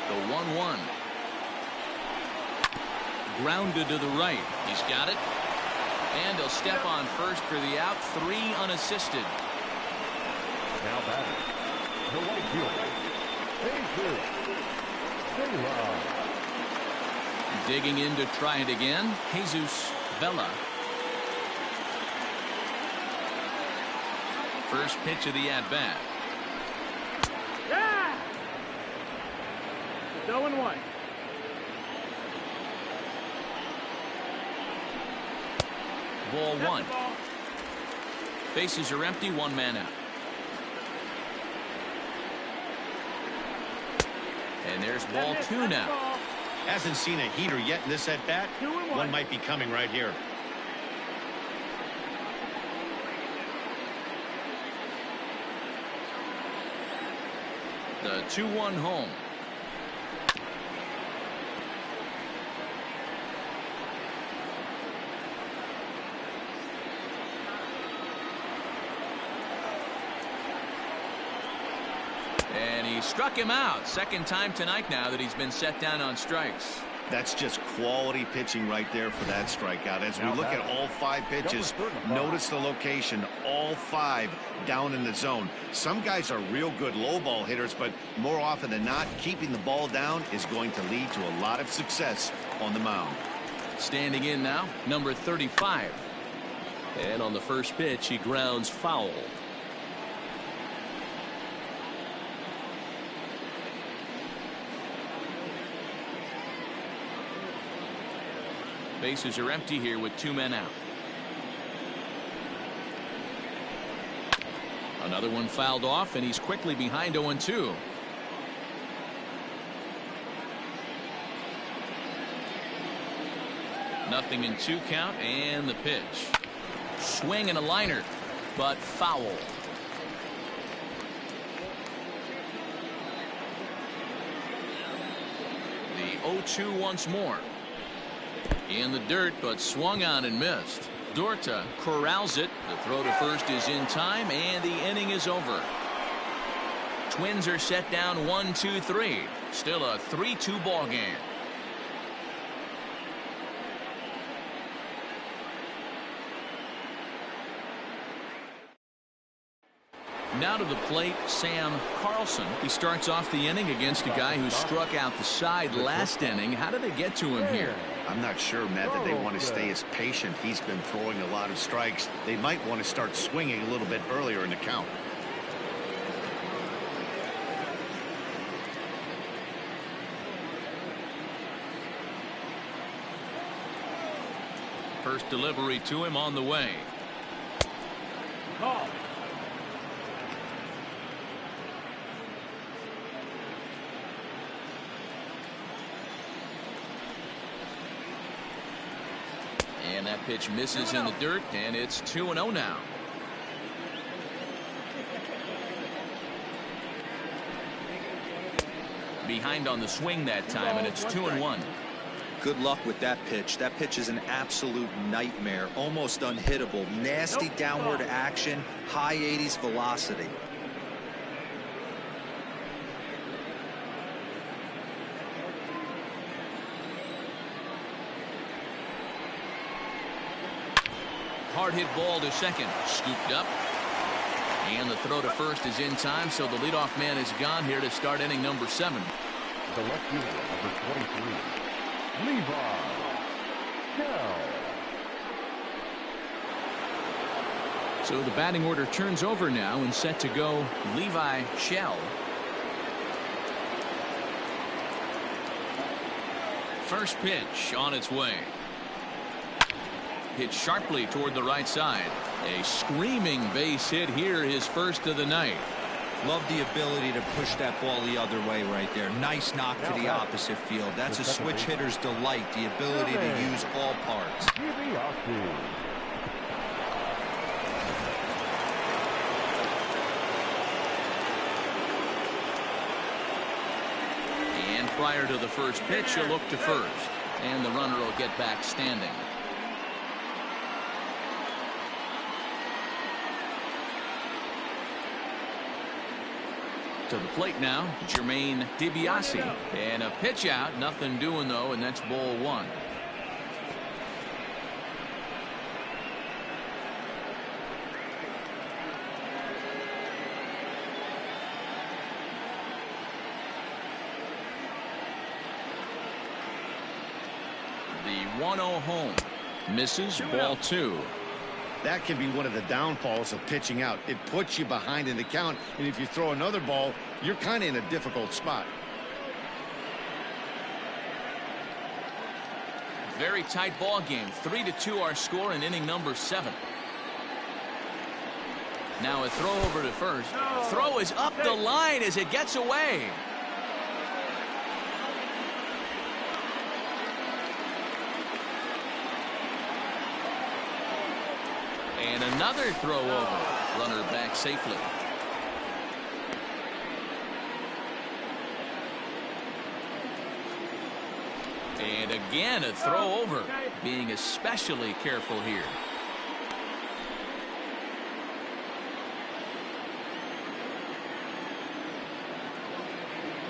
The 1-1. Grounded to the right. He's got it. And he'll step on first for the out. 3 unassisted. Now batting, the right fielder, Jesus Vela. Digging in to try it again, Jesus Vela. First pitch of the at-bat. Yeah! It's 0-1. Ball That's 1. the ball. Bases are empty, 1 man out. And there's ball 2 now. Hasn't seen a heater yet in this at-bat. 2-1. One might be coming right here. The 2-1 home. And he struck him out. Second time tonight now that he's been set down on strikes. That's just quality pitching right there for that strikeout. As we Now look at batting, all 5 pitches, number 35. notice the location, all 5 down in the zone. Some guys are real good low ball hitters, but more often than not, keeping the ball down is going to lead to a lot of success on the mound. Standing in now, number 35. And on the first pitch, he grounds foul. Bases are empty here with 2 men out. Another one fouled off, and he's quickly behind 0-2. Nothing in 2 count, and the pitch. Swing and a liner, but foul. The 0-2 once more. In the dirt, but swung on and missed. Dorta corrals it. The throw to first is in time, and the inning is over. Twins are set down 1-2-3. Still a 3-2 ball game. Now to the plate, Sam Carlson. He starts off the inning against a guy who struck out the side last inning. How did they get to him here? I'm not sure, Matt, that they want to stay as patient. He's been throwing a lot of strikes. They might want to start swinging a little bit earlier in the count. First delivery to him on the way. Call. And that pitch misses in the dirt, and it's 2-0 now. Behind on the swing that time, and it's 2-1. Good luck with that pitch. That pitch is an absolute nightmare, almost unhittable. Nasty downward action, high 80s velocity. Hard hit ball to second. Scooped up. And the throw to first is in time, so the leadoff man is gone here to start inning number 7. The left fielder, number 23, Levi Shell. So the batting order turns over now and set to go Levi Shell. First pitch on its way. Hit sharply toward the right side. A screaming base hit here, his first of the night. Love the ability to push that ball the other way right there. Nice knock to the opposite field. That's a switch hitter's delight, the ability to use all parts. Prior to the first pitch, he'll look to first, and the runner will get back standing. To the plate now, Jermaine DiBiase. And a pitch out, nothing doing though, and that's ball one. The 1-0 home. Misses, ball two. That can be one of the downfalls of pitching out. It puts you behind in the count, and if you throw another ball, you're kind of in a difficult spot. Very tight ball game. 3-2 our score in inning number 7. Now a throw over to first. Throw is up the line as it gets away. And another throw over. Runner back safely. And again a throw over. Being especially careful here.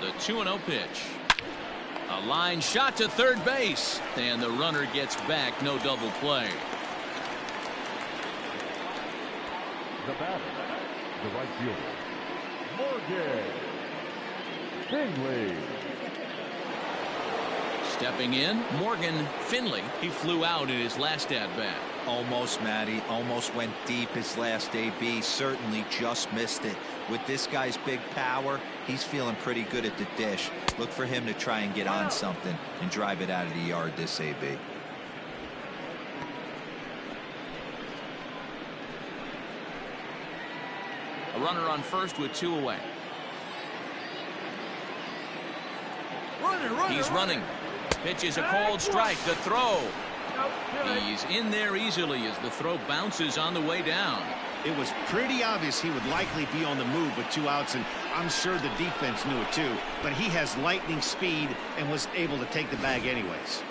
The 2-0 pitch. A line shot to third base. And the runner gets back. No double play. The batter, the right fielder, Morgan Finley. Stepping in, Morgan Finley. He flew out in his last at-bat. Almost, Matty. Almost went deep his last AB. Certainly just missed it. With this guy's big power, he's feeling pretty good at the dish. Look for him to try and get on something and drive it out of the yard this AB. A runner on first with 2 away. He's running. Pitch is a cold strike. The throw. He's in there easily as the throw bounces on the way down. It was pretty obvious he would likely be on the move with 2 outs, and I'm sure the defense knew it too. But he has lightning speed and was able to take the bag anyways.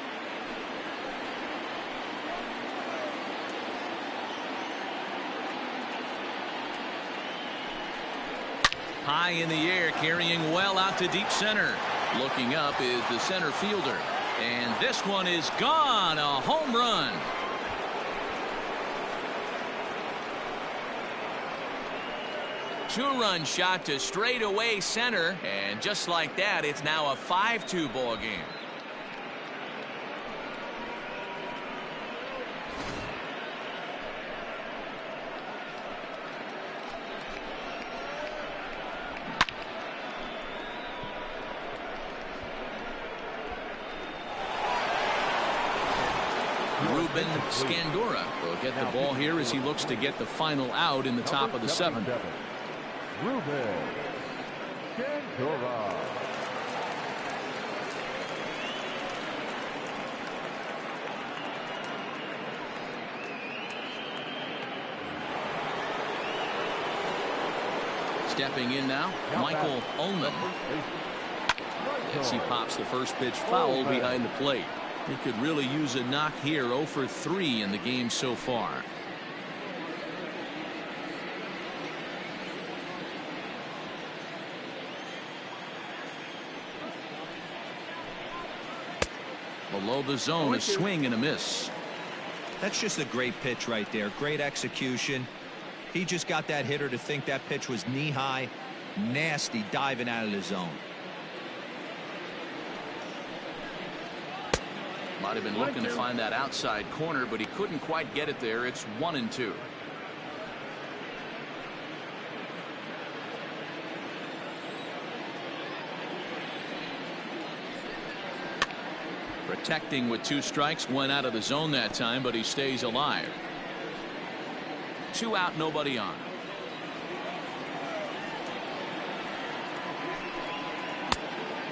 High in the air, carrying well out to deep center. Looking up is the center fielder. And this one is gone. A home run. Two-run shot to straightaway center. And just like that, it's now a 5-2 ball game. Ruben Scandura will get the ball here as he looks to get the final out in the top of the 7th. Ruben Scandura. Stepping in now, Michael Ullman. As he pops the first pitch foul behind the plate. He could really use a knock here. 0 for 3 in the game so far. Below the zone, a swing and a miss. That's just a great pitch right there. Great execution. He just got that hitter to think that pitch was knee-high. Nasty diving out of the zone. Might have been looking to find that outside corner, but he couldn't quite get it there. It's 1-2. Protecting with 2 strikes, went out of the zone that time, but he stays alive. 2 out, nobody on.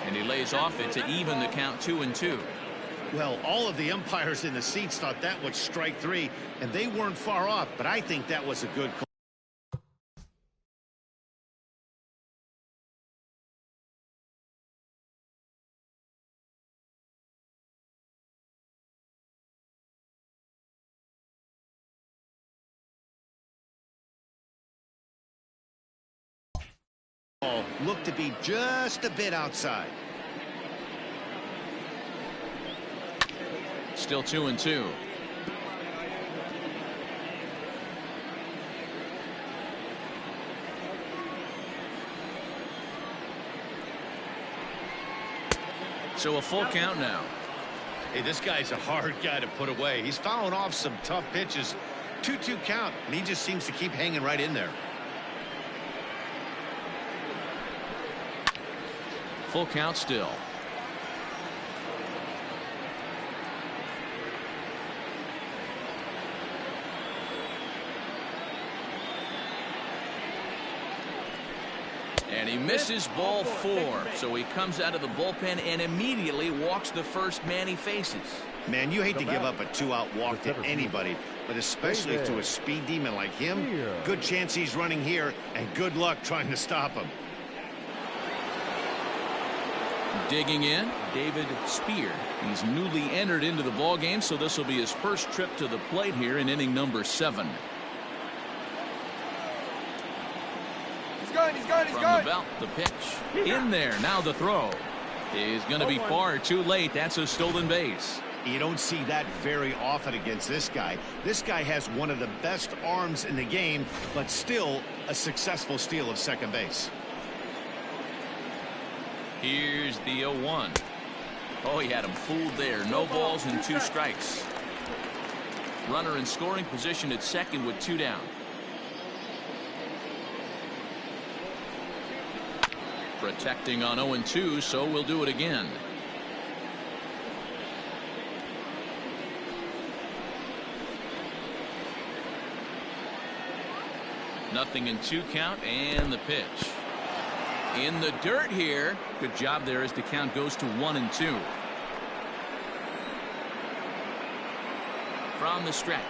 And he lays off it to even the count 2-2. Well, all of the umpires in the seats thought that was strike 3, and they weren't far off, but I think that was a good call. ball looked to be just a bit outside. Still 2-2. So a full count now. Hey, this guy's a hard guy to put away. He's fouling off some tough pitches. 2-2 count, and he just seems to keep hanging right in there. Full count still. And he misses ball 4. So he comes out of the bullpen and immediately walks the first man he faces. Man, you hate to give up a 2-out walk to anybody, but especially to a speed demon like him. Good chance he's running here, and good luck trying to stop him. Digging in, David Spear. He's newly entered into the ballgame, so this will be his first trip to the plate here in inning number 7. From the belt, the pitch. In there, now the throw. Is going to be far too late. That's a stolen base. You don't see that very often against this guy. This guy has one of the best arms in the game, but still a successful steal of second base. Here's the 0-1. Oh, he had him fooled there. No balls and 2 strikes. Runner in scoring position at second with 2 down. Protecting on 0-2, so we'll do it again. Nothing in 2 count, and the pitch. In the dirt here. Good job there as the count goes to 1-2. From the stretch.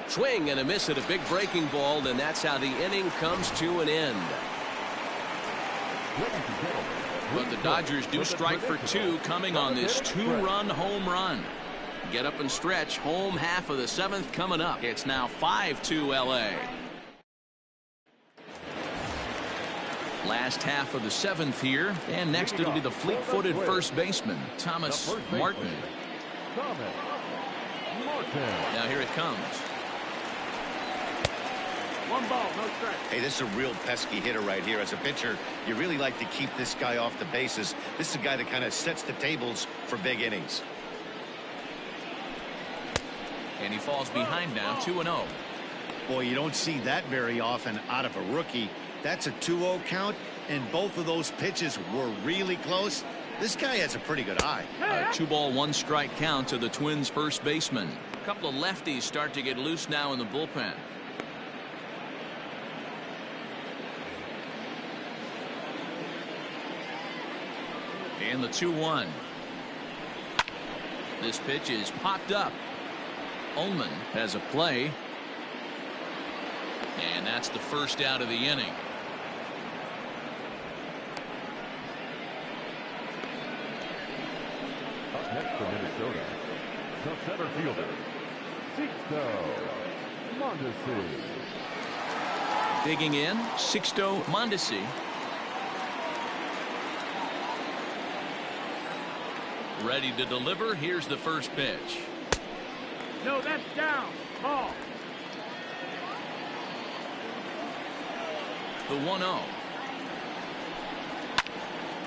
Swing and a miss at a big breaking ball, and that's how the inning comes to an end. But the Dodgers do strike for 2 coming on this 2-run home run. Get up and stretch. Home half of the 7th coming up. It's now 5-2 LA. Last half of the 7th here, and next it'll be the fleet-footed first baseman, Thomas Martin. Now here it comes. 1 ball, no strike. Hey, this is a real pesky hitter right here. As a pitcher, you really like to keep this guy off the bases. This is a guy that kind of sets the tables for big innings. And he falls behind now, 2-0. Boy, you don't see that very often out of a rookie. That's a 2-0 count, and both of those pitches were really close. This guy has a pretty good eye. A 2-ball, 1-strike count to the Twins first baseman. A couple of lefties start to get loose now in the bullpen. And the 2-1. This pitch is popped up. Ullman has a play. And that's the first out of the inning. Up next for Minnesota, the center fielder, Sixto Mondesi. Digging in, Sixto Mondesi. Ready to deliver. Here's the first pitch. No, that's down. Ball. The 1-0.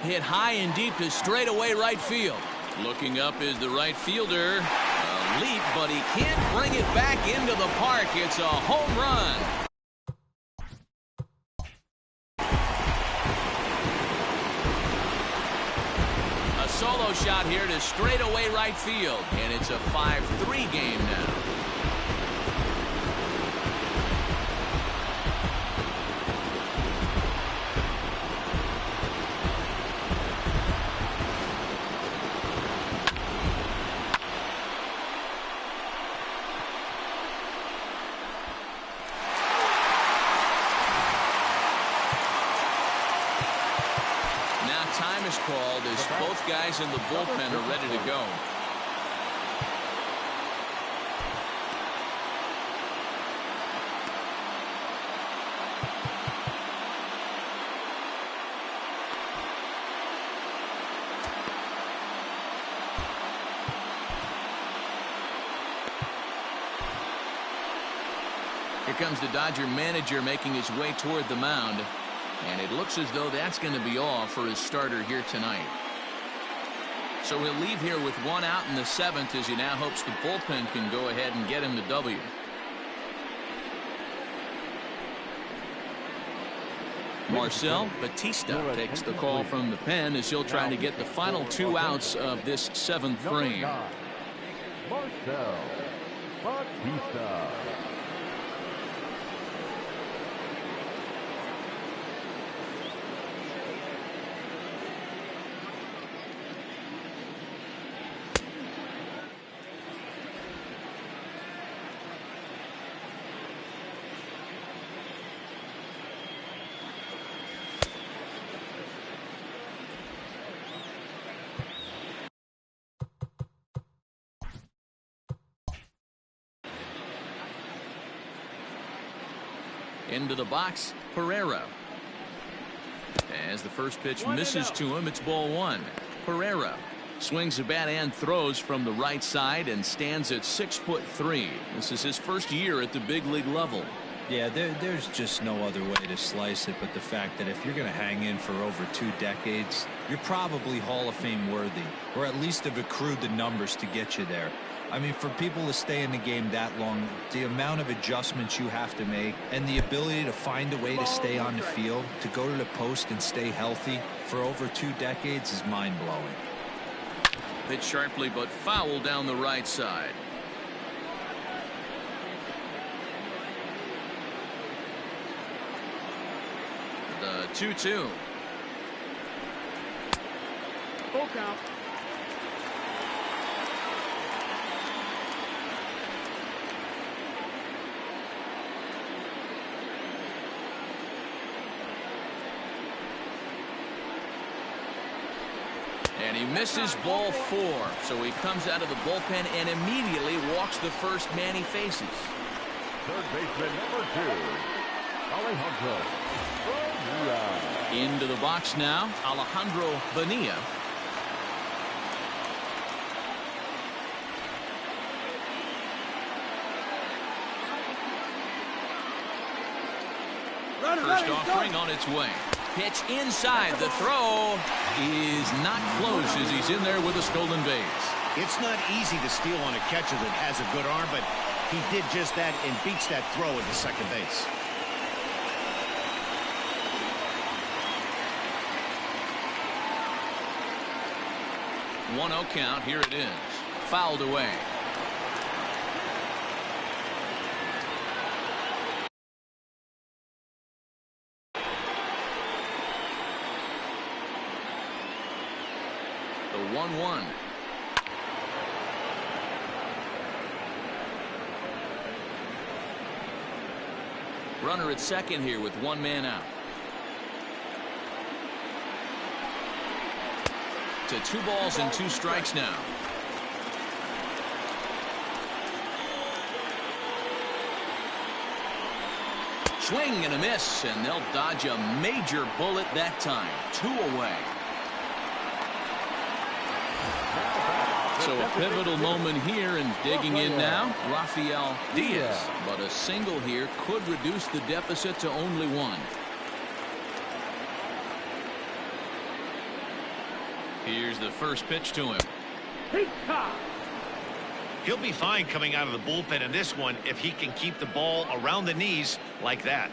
Hit high and deep to straightaway right field. Looking up is the right fielder. A leap, but he can't bring it back into the park. It's a home run. A solo shot here to straightaway right field, and it's a 5-3 game now. Time is called as both guys in the bullpen are ready to go. comes the Dodger manager making his way toward the mound. And it looks as though that's going to be all for his starter here tonight. So he'll leave here with one out in the 7th as he now hopes the bullpen can go ahead and get him the W. Marcel Batista takes the call from the pen as he'll try to get the final 2 outs of this 7th frame. Marcel Batista. Into the box, Pereira. As the first pitch misses to him, it's ball 1. Pereira swings the bat and throws from the right side and stands at 6'3". This is his first year at the big league level. Yeah, there's just no other way to slice it but the fact that if you're going to hang in for over 2 decades, you're probably Hall of Fame worthy, or at least have accrued the numbers to get you there. I mean, for people to stay in the game that long, the amount of adjustments you have to make and the ability to find a way to stay on the field, to go to the post and stay healthy for over 2 decades is mind-blowing. Hit sharply but foul down the right side. The 2-2. Full count. And he misses ball 4. So he comes out of the bullpen and immediately walks the first man he faces. Third baseman number 2, Alejandro Bonilla. Into the box now, Alejandro Bonilla. First offering on its way. Pitch inside. The throw is not close as he's in there with a stolen base. It's not easy to steal on a catcher that has a good arm, but he did just that and beats that throw at the second base. One 0 count. Here it is. Fouled away. The 1-1. Runner at second here with 1 man out. To 2 balls and 2 strikes now. Swing and a miss, and they'll dodge a major bullet that time. 2 away. So a pivotal moment here, and digging in now, Rafael Diaz. But a single here could reduce the deficit to only 1. Here's the first pitch to him. He'll be fine coming out of the bullpen in this one if he can keep the ball around the knees like that.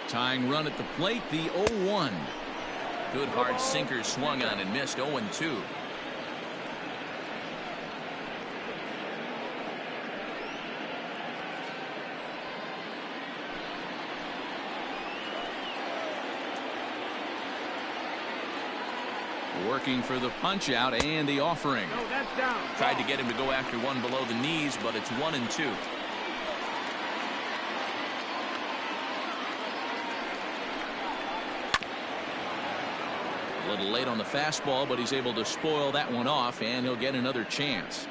Tying run at the plate, the 0-1. Good hard sinker swung on and missed. 0-2. Working for the punch out and the offering. No, that's down. Tried to get him to go after one below the knees, but it's 1-2. A little late on the fastball, but he's able to spoil that one off, and he'll get another chance.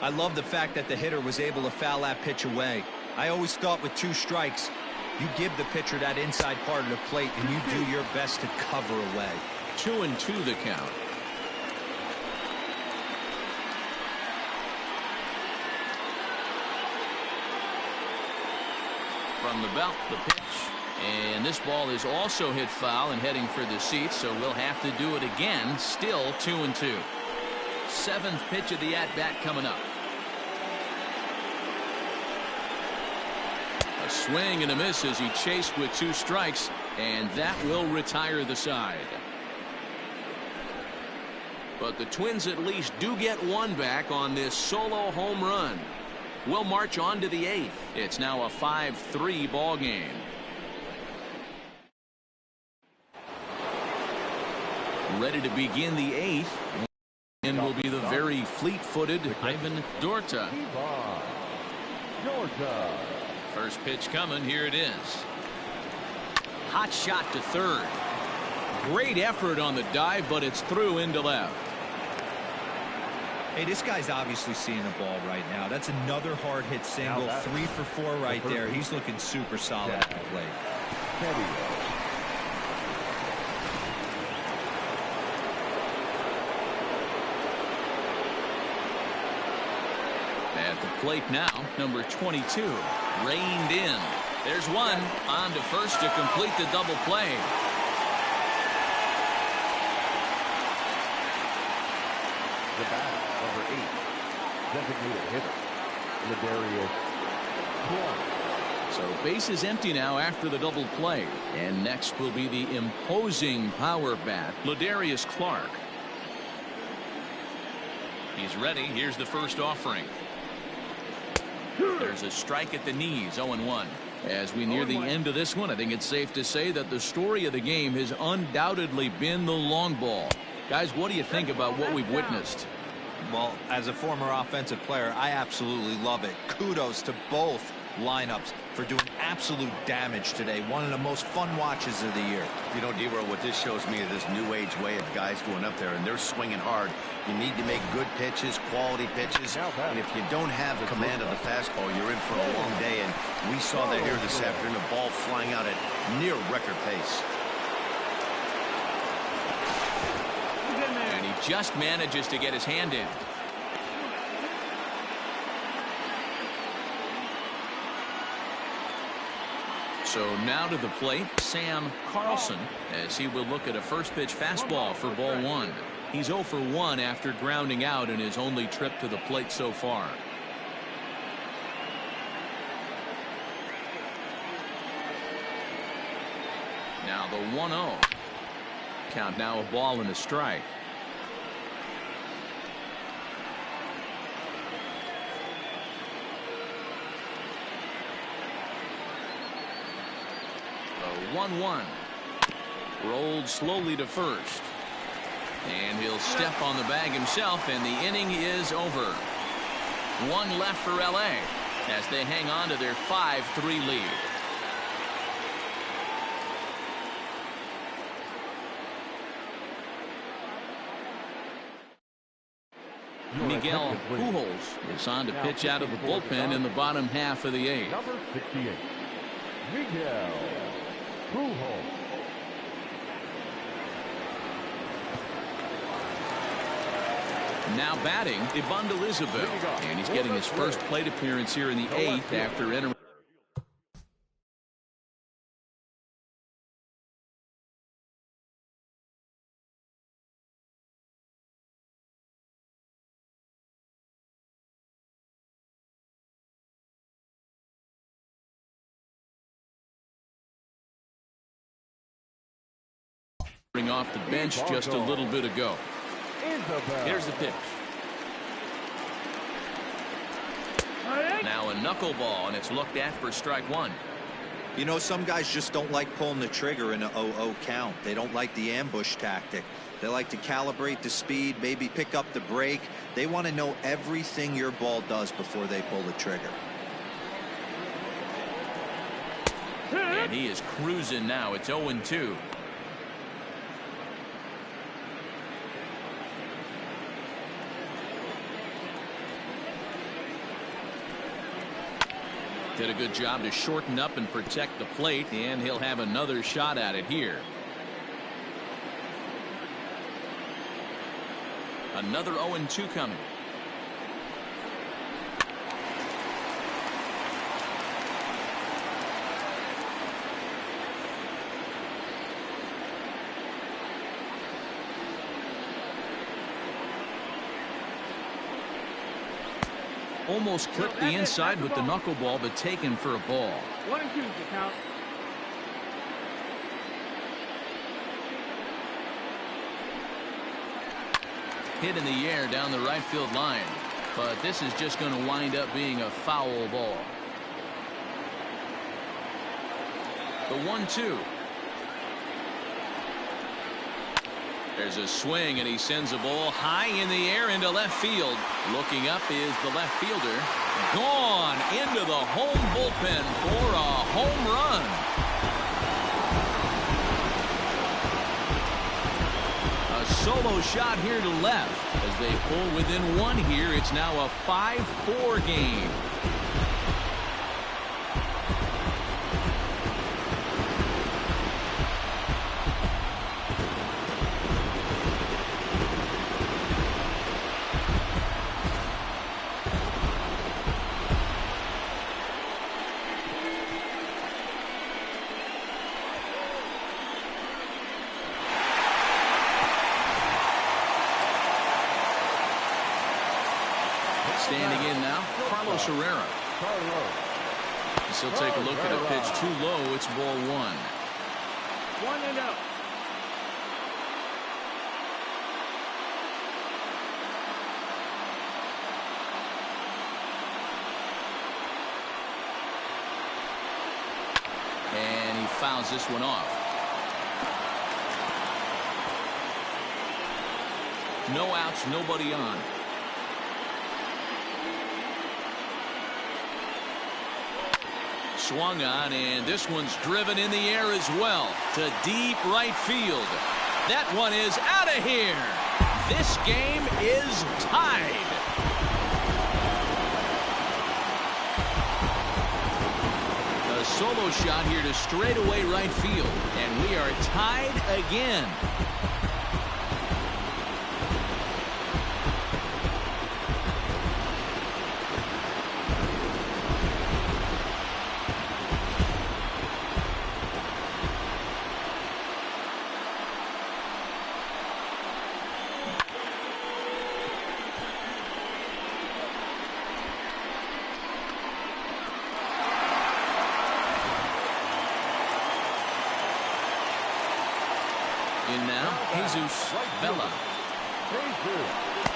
I love the fact that the hitter was able to foul that pitch away. I always thought with 2 strikes, You give the pitcher that inside part of the plate, and you do your best to cover away. 2-2 the count. From the belt, the pitch. And this ball is also hit foul and heading for the seats, so we'll have to do it again. Still 2-2. Seventh pitch of the at-bat coming up. A swing and a miss as he chased with 2 strikes, and that will retire the side. But the Twins at least do get one back on this solo home run. We'll march on to the 8th. It's now a 5-3 ball game. Ready to begin the 8th. And will be the very fleet-footed Ivan Dorta. First pitch coming. Here it is. Hot shot to third. Great effort on the dive, but it's through into left. Hey, this guy's obviously seeing the ball right now. That's another hard hit single. 3 for 4 right there. He's looking super solid at the plate. At the plate now, number 22, reined in. There's one. On to first to complete the double play. The batter, number 8, designated hitter, Ladarius Clark. So base is empty now after the double play. And next will be the imposing power bat, Ladarius Clark. He's ready. Here's the first offering. There's a strike at the knees, 0-1. As we near the end of this one, I think it's safe to say that the story of the game has undoubtedly been the long ball. Guys, what do you think about what we've witnessed? Well, as a former offensive player, I absolutely love it. Kudos to both lineups for doing absolute damage today. One of the most fun watches of the year. You know, D-Roll, what this shows me is this new age way of guys going up there and they're swinging hard. You need to make good pitches, quality pitches, and if you don't have command of the fastball, you're in for a long day, and we saw that here this afternoon, a ball flying out at near record pace. And he just manages to get his hand in. So now to the plate, Sam Carlson, as he will look at a first pitch fastball for ball 1. He's 0 for 1 after grounding out in his only trip to the plate so far. Now the 1-0. Count now a ball and a strike. The 1-1. Rolled slowly to first. And he'll step on the bag himself, and the inning is over. One left for LA as they hang on to their 5-3 lead. Miguel Pujols is on to pitch out of the bullpen in the bottom half of the 8th. Number 68, Miguel Pujols. Now batting, Ibandel Isabel, and he's getting his first plate appearance here in the 8th after entering. Off the bench just a little bit ago. Here's the pitch. Now a knuckleball, and it's looked at for strike 1. You know, some guys just don't like pulling the trigger in a 0-0 count. They don't like the ambush tactic. They like to calibrate the speed, maybe pick up the brake. They want to know everything your ball does before they pull the trigger. And he is cruising now. It's 0-2. Did a good job to shorten up and protect the plate, and he'll have another shot at it here. Another 0-2 coming. Almost clipped the inside with the knuckleball, but taken for a ball. 1-2 the count. Hit in the air down the right field line, but this is just going to wind up being a foul ball. The 1-2. There's a swing, and he sends a ball high in the air into left field. Looking up is the left fielder. Gone into the home bullpen for a home run. A solo shot here to left. As they pull within one here, it's now a 5-4 game. Standing in now, Carlos Herrera. He'll take a look at a pitch too low. It's ball 1. 1-0. And he fouls this one off. No outs, nobody on. Swung on, and this one's driven in the air as well to deep right field. That one is out of here. This game is tied. A solo shot here to straightaway right field, and we are tied again. In now, Jesus Vela.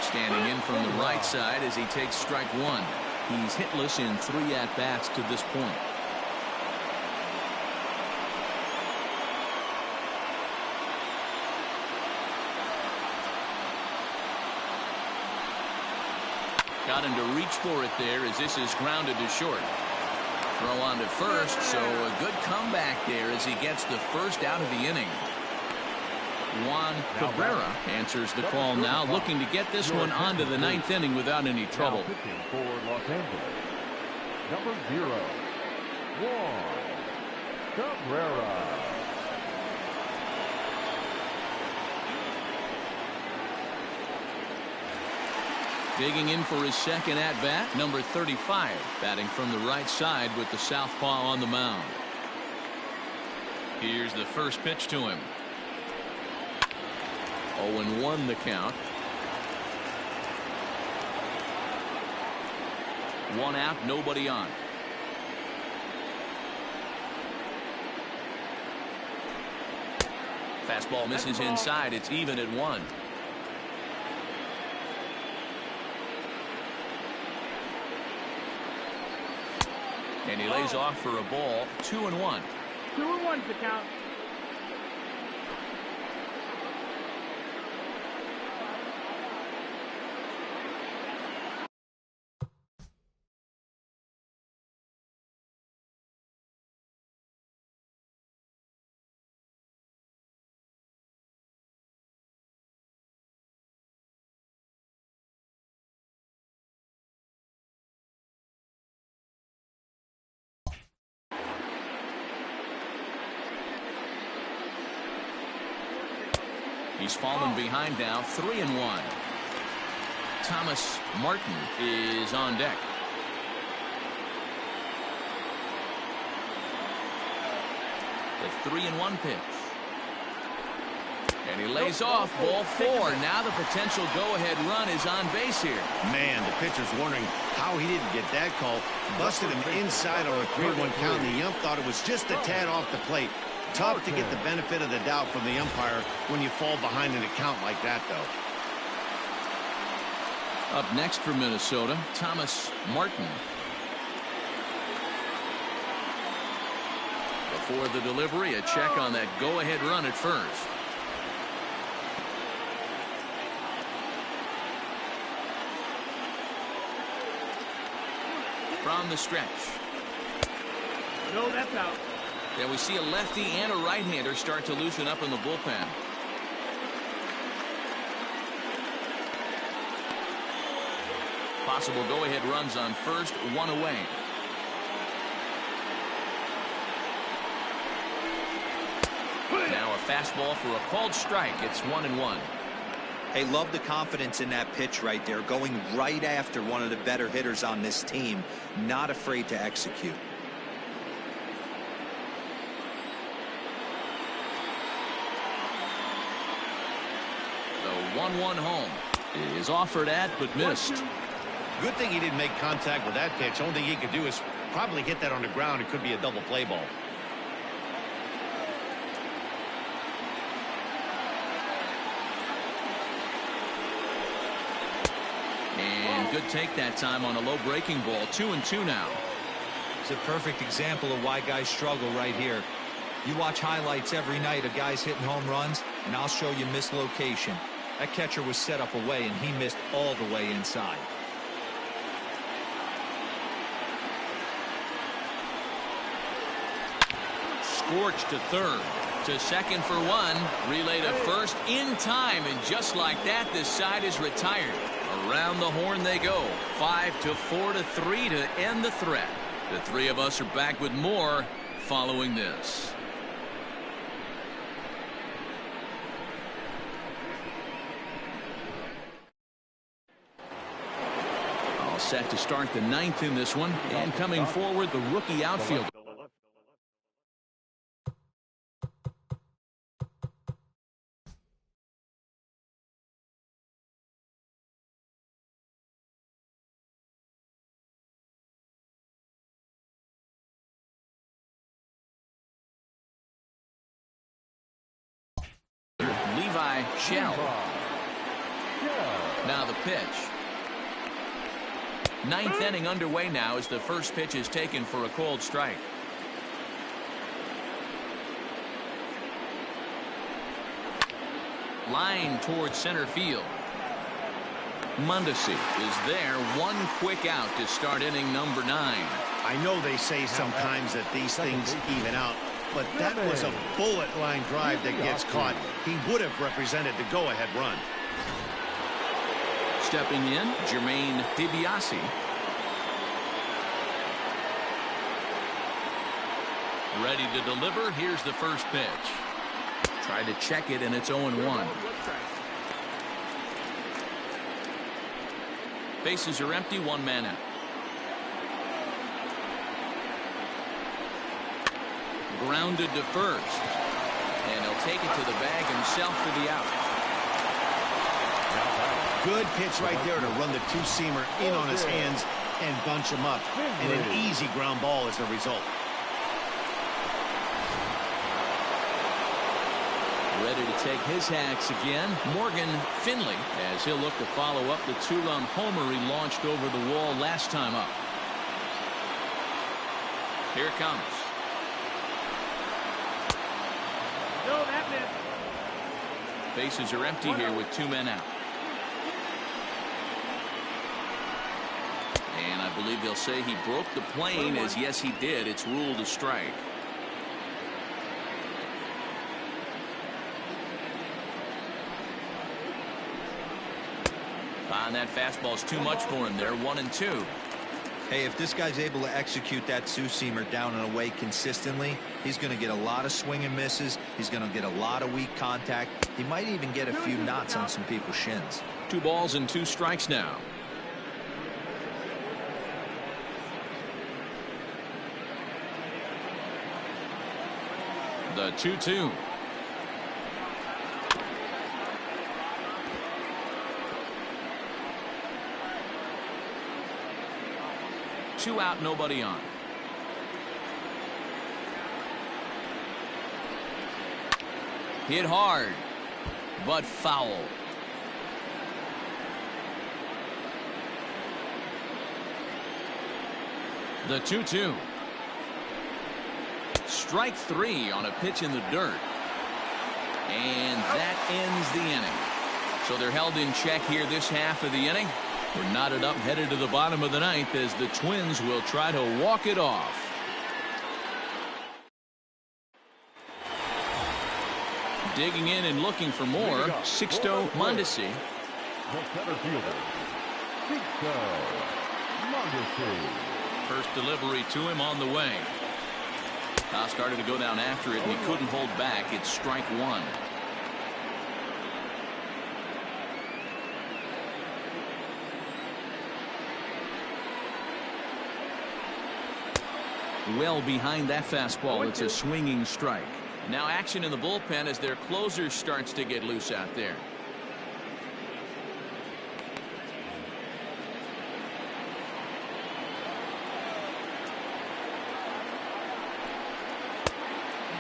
Standing in from the right side as he takes strike 1. He's hitless in 3 at-bats to this point. Got him to reach for it there as this is grounded to short. Throw on to first, so a good comeback there as he gets the first out of the inning. Juan Cabrera answers the call now, looking to get this one onto the 9th inning without any trouble. For Los Angeles, number 0, Juan Cabrera. Digging in for his second at-bat, number 35, batting from the right side with the southpaw on the mound. Here's the first pitch to him. 0-1 the count. 1 out, nobody on. Fastball misses inside. It's even at 1. And he lays off for a ball. 2-1. 2-1 the count. He's fallen behind now, 3-1. Thomas Martin is on deck. The 3-1 pitch. And he lays off, ball 4. Now the potential go-ahead run is on base here. Man, the pitcher's wondering how he didn't get that call. Busted him inside on a 3-1 count, and the ump thought it was just a tad off the plate. Tough to get the benefit of the doubt from the umpire when you fall behind in a count like that, though. Up next for Minnesota, Thomas Martin. Before the delivery, a check on that go-ahead run at first. From the stretch. No, that's out. Yeah, we see a lefty and a right-hander start to loosen up in the bullpen. Possible go-ahead runs on first, 1 away. Now a fastball for a called strike. It's 1-1. Hey, love the confidence in that pitch right there, going right after one of the better hitters on this team, not afraid to execute. The 1-1 home is offered at but missed. Good thing he didn't make contact with that pitch. Only thing he could do is probably hit that on the ground. It could be a double play ball. And good take that time on a low breaking ball. 2-2 now. It's a perfect example of why guys struggle right here. You watch highlights every night of guys hitting home runs, and I'll show you mislocation. That catcher was set up away, and he missed all the way inside. Scorched to third. To second for 1. Relay to first in time. And just like that, this side is retired. Around the horn they go. 5-4-3 to end the threat. The three of us are back with more following this. All set to start the 9th in this one. And coming forward, the rookie outfielder. Levi Shell. Now the pitch. 9th inning underway now as the first pitch is taken for a called strike. Line towards center field. Mondesi is there. One quick out to start inning number 9. I know they say sometimes that these things even out, but that was a bullet line drive that gets caught. He would have represented the go-ahead run. Stepping in, Jermaine DiBiase. Ready to deliver. Here's the first pitch. Tried to check it, and it's 0-1. Bases are empty, 1 man out. Grounded to first. And he'll take it to the bag himself for the out. Good pitch right there to run the two-seamer in on his hands and bunch him up. And an easy ground ball as a result. Ready to take his hacks again, Morgan Finley, as he'll look to follow up the 2-run homer he launched over the wall last time up. Here it comes. No, that missed. Bases are empty here with 2 men out. And I believe they'll say he broke the plane, as yes he did. It's ruled a strike. And that fastball's too much for him there. 1-2. Hey, if this guy's able to execute that two-seamer down and away consistently, he's going to get a lot of swing and misses. He's going to get a lot of weak contact. He might even get a few knots on some people's shins. 2 balls and 2 strikes now. The 2-2. Two out, nobody on. Hit hard, but foul. The 2-2. Strike 3 on a pitch in the dirt. And that ends the inning. So they're held in check here this half of the inning. We're knotted up, headed to the bottom of the ninth as the Twins will try to walk it off. Digging in and looking for more, Sixto Mondesi. The center fielder, Sixto Mondesi. First delivery to him on the way. Now started to go down after it, and he couldn't hold back. It's strike 1. Well behind that fastball. It's a swinging strike. Now action in the bullpen as their closer starts to get loose out there.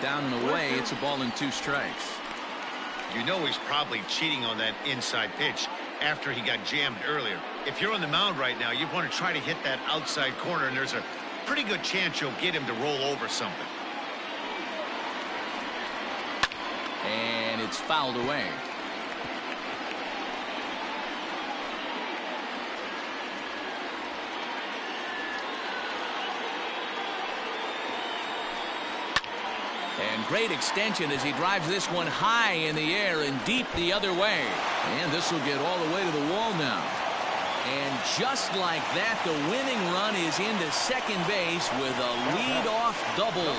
Down and away. It's a ball and 2 strikes. You know he's probably cheating on that inside pitch after he got jammed earlier. If you're on the mound right now, you want to try to hit that outside corner, and there's a pretty good chance you'll get him to roll over something. And it's fouled away. And great extension as he drives this one high in the air and deep the other way. And this will get all the way to the wall now. And just like that, the winning run is into second base with a leadoff double.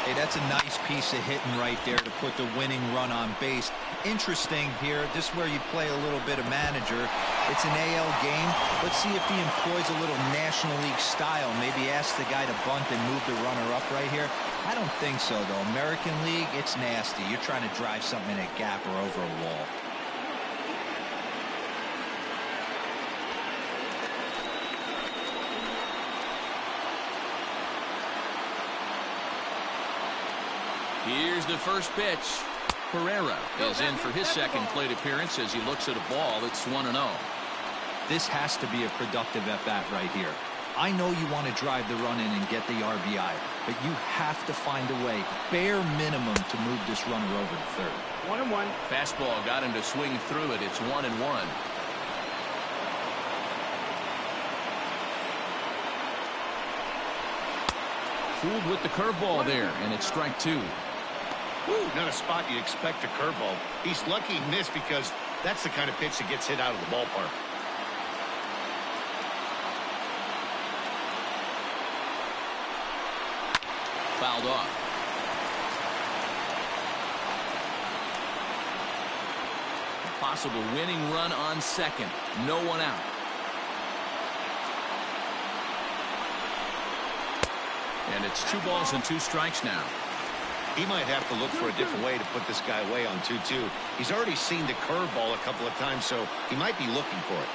Hey, that's a nice piece of hitting right there to put the winning run on base. Interesting here, this is where you play a little bit of manager. It's an AL game. Let's see if he employs a little National League style. Maybe ask the guy to bunt and move the runner up right here. I don't think so, though. American League, it's nasty. You're trying to drive something in a gap or over a wall. Here's the first pitch. Pereira is in for his second plate appearance as he looks at a ball. It's 1-0. This has to be a productive at-bat right here. I know you want to drive the run in and get the RBI, but you have to find a way, bare minimum, to move this runner over to third. 1-1. Fastball got him to swing through it. It's 1-1. Fooled with the curveball there, and it's strike 2. Ooh, not a spot you'd expect a curveball. He's lucky he missed because that's the kind of pitch that gets hit out of the ballpark. Fouled off. A possible winning run on second. No one out. And it's 2 balls and 2 strikes now. He might have to look for a different way to put this guy away on 2-2. He's already seen the curveball a couple of times, so he might be looking for it.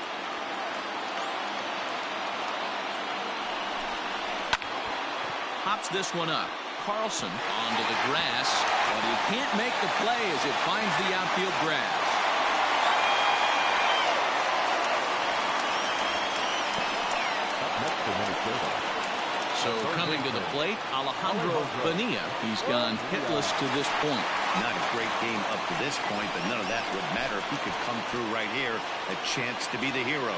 Hops this one up. Carlson onto the grass, but he can't make the play as it finds the outfield grass. So coming to the plate, Alejandro Bonilla. He's gone hitless to this point. Not a great game up to this point, but none of that would matter if he could come through right here. A chance to be the hero.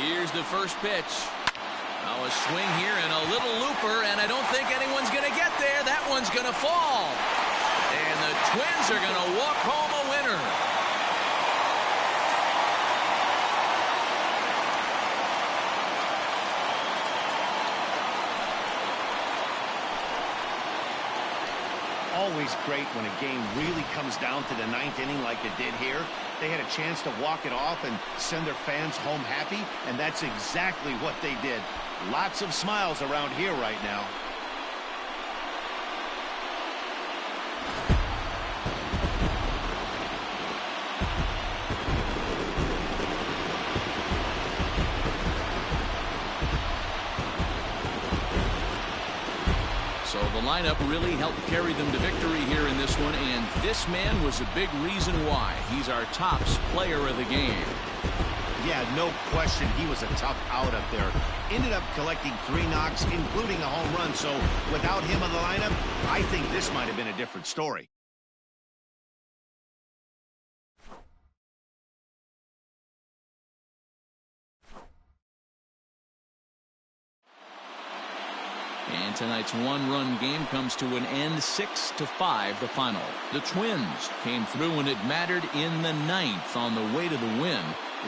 Here's the first pitch. Now a swing here and a little looper, and I don't think anyone's going to get there. That one's going to fall. And the Twins are going to walk home a winner. Always great when a game really comes down to the ninth inning like it did here. They had a chance to walk it off and send their fans home happy, and that's exactly what they did. Lots of smiles around here right now. So the lineup really helped carry them to victory here in this one, and this man was a big reason why. He's our tops player of the game. Yeah, no question, he was a tough out up there. Ended up collecting 3 knocks, including a home run, so without him in the lineup, I think this might have been a different story. And tonight's one-run game comes to an end, 6-5 the final. The Twins came through when it mattered in the 9th on the way to the win.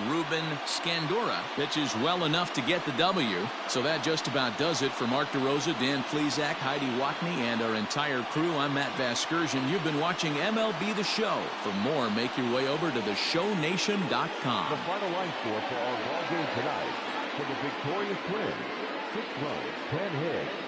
Ruben Scandura pitches well enough to get the W. So that just about does it for Mark DeRosa, Dan Plesac, Heidi Watney, and our entire crew. I'm Matt Vasgersian. You've been watching MLB The Show. For more, make your way over to theshownation.com. The final line score for our ball game tonight for the victorious Twins: 6 runs, 10 hits.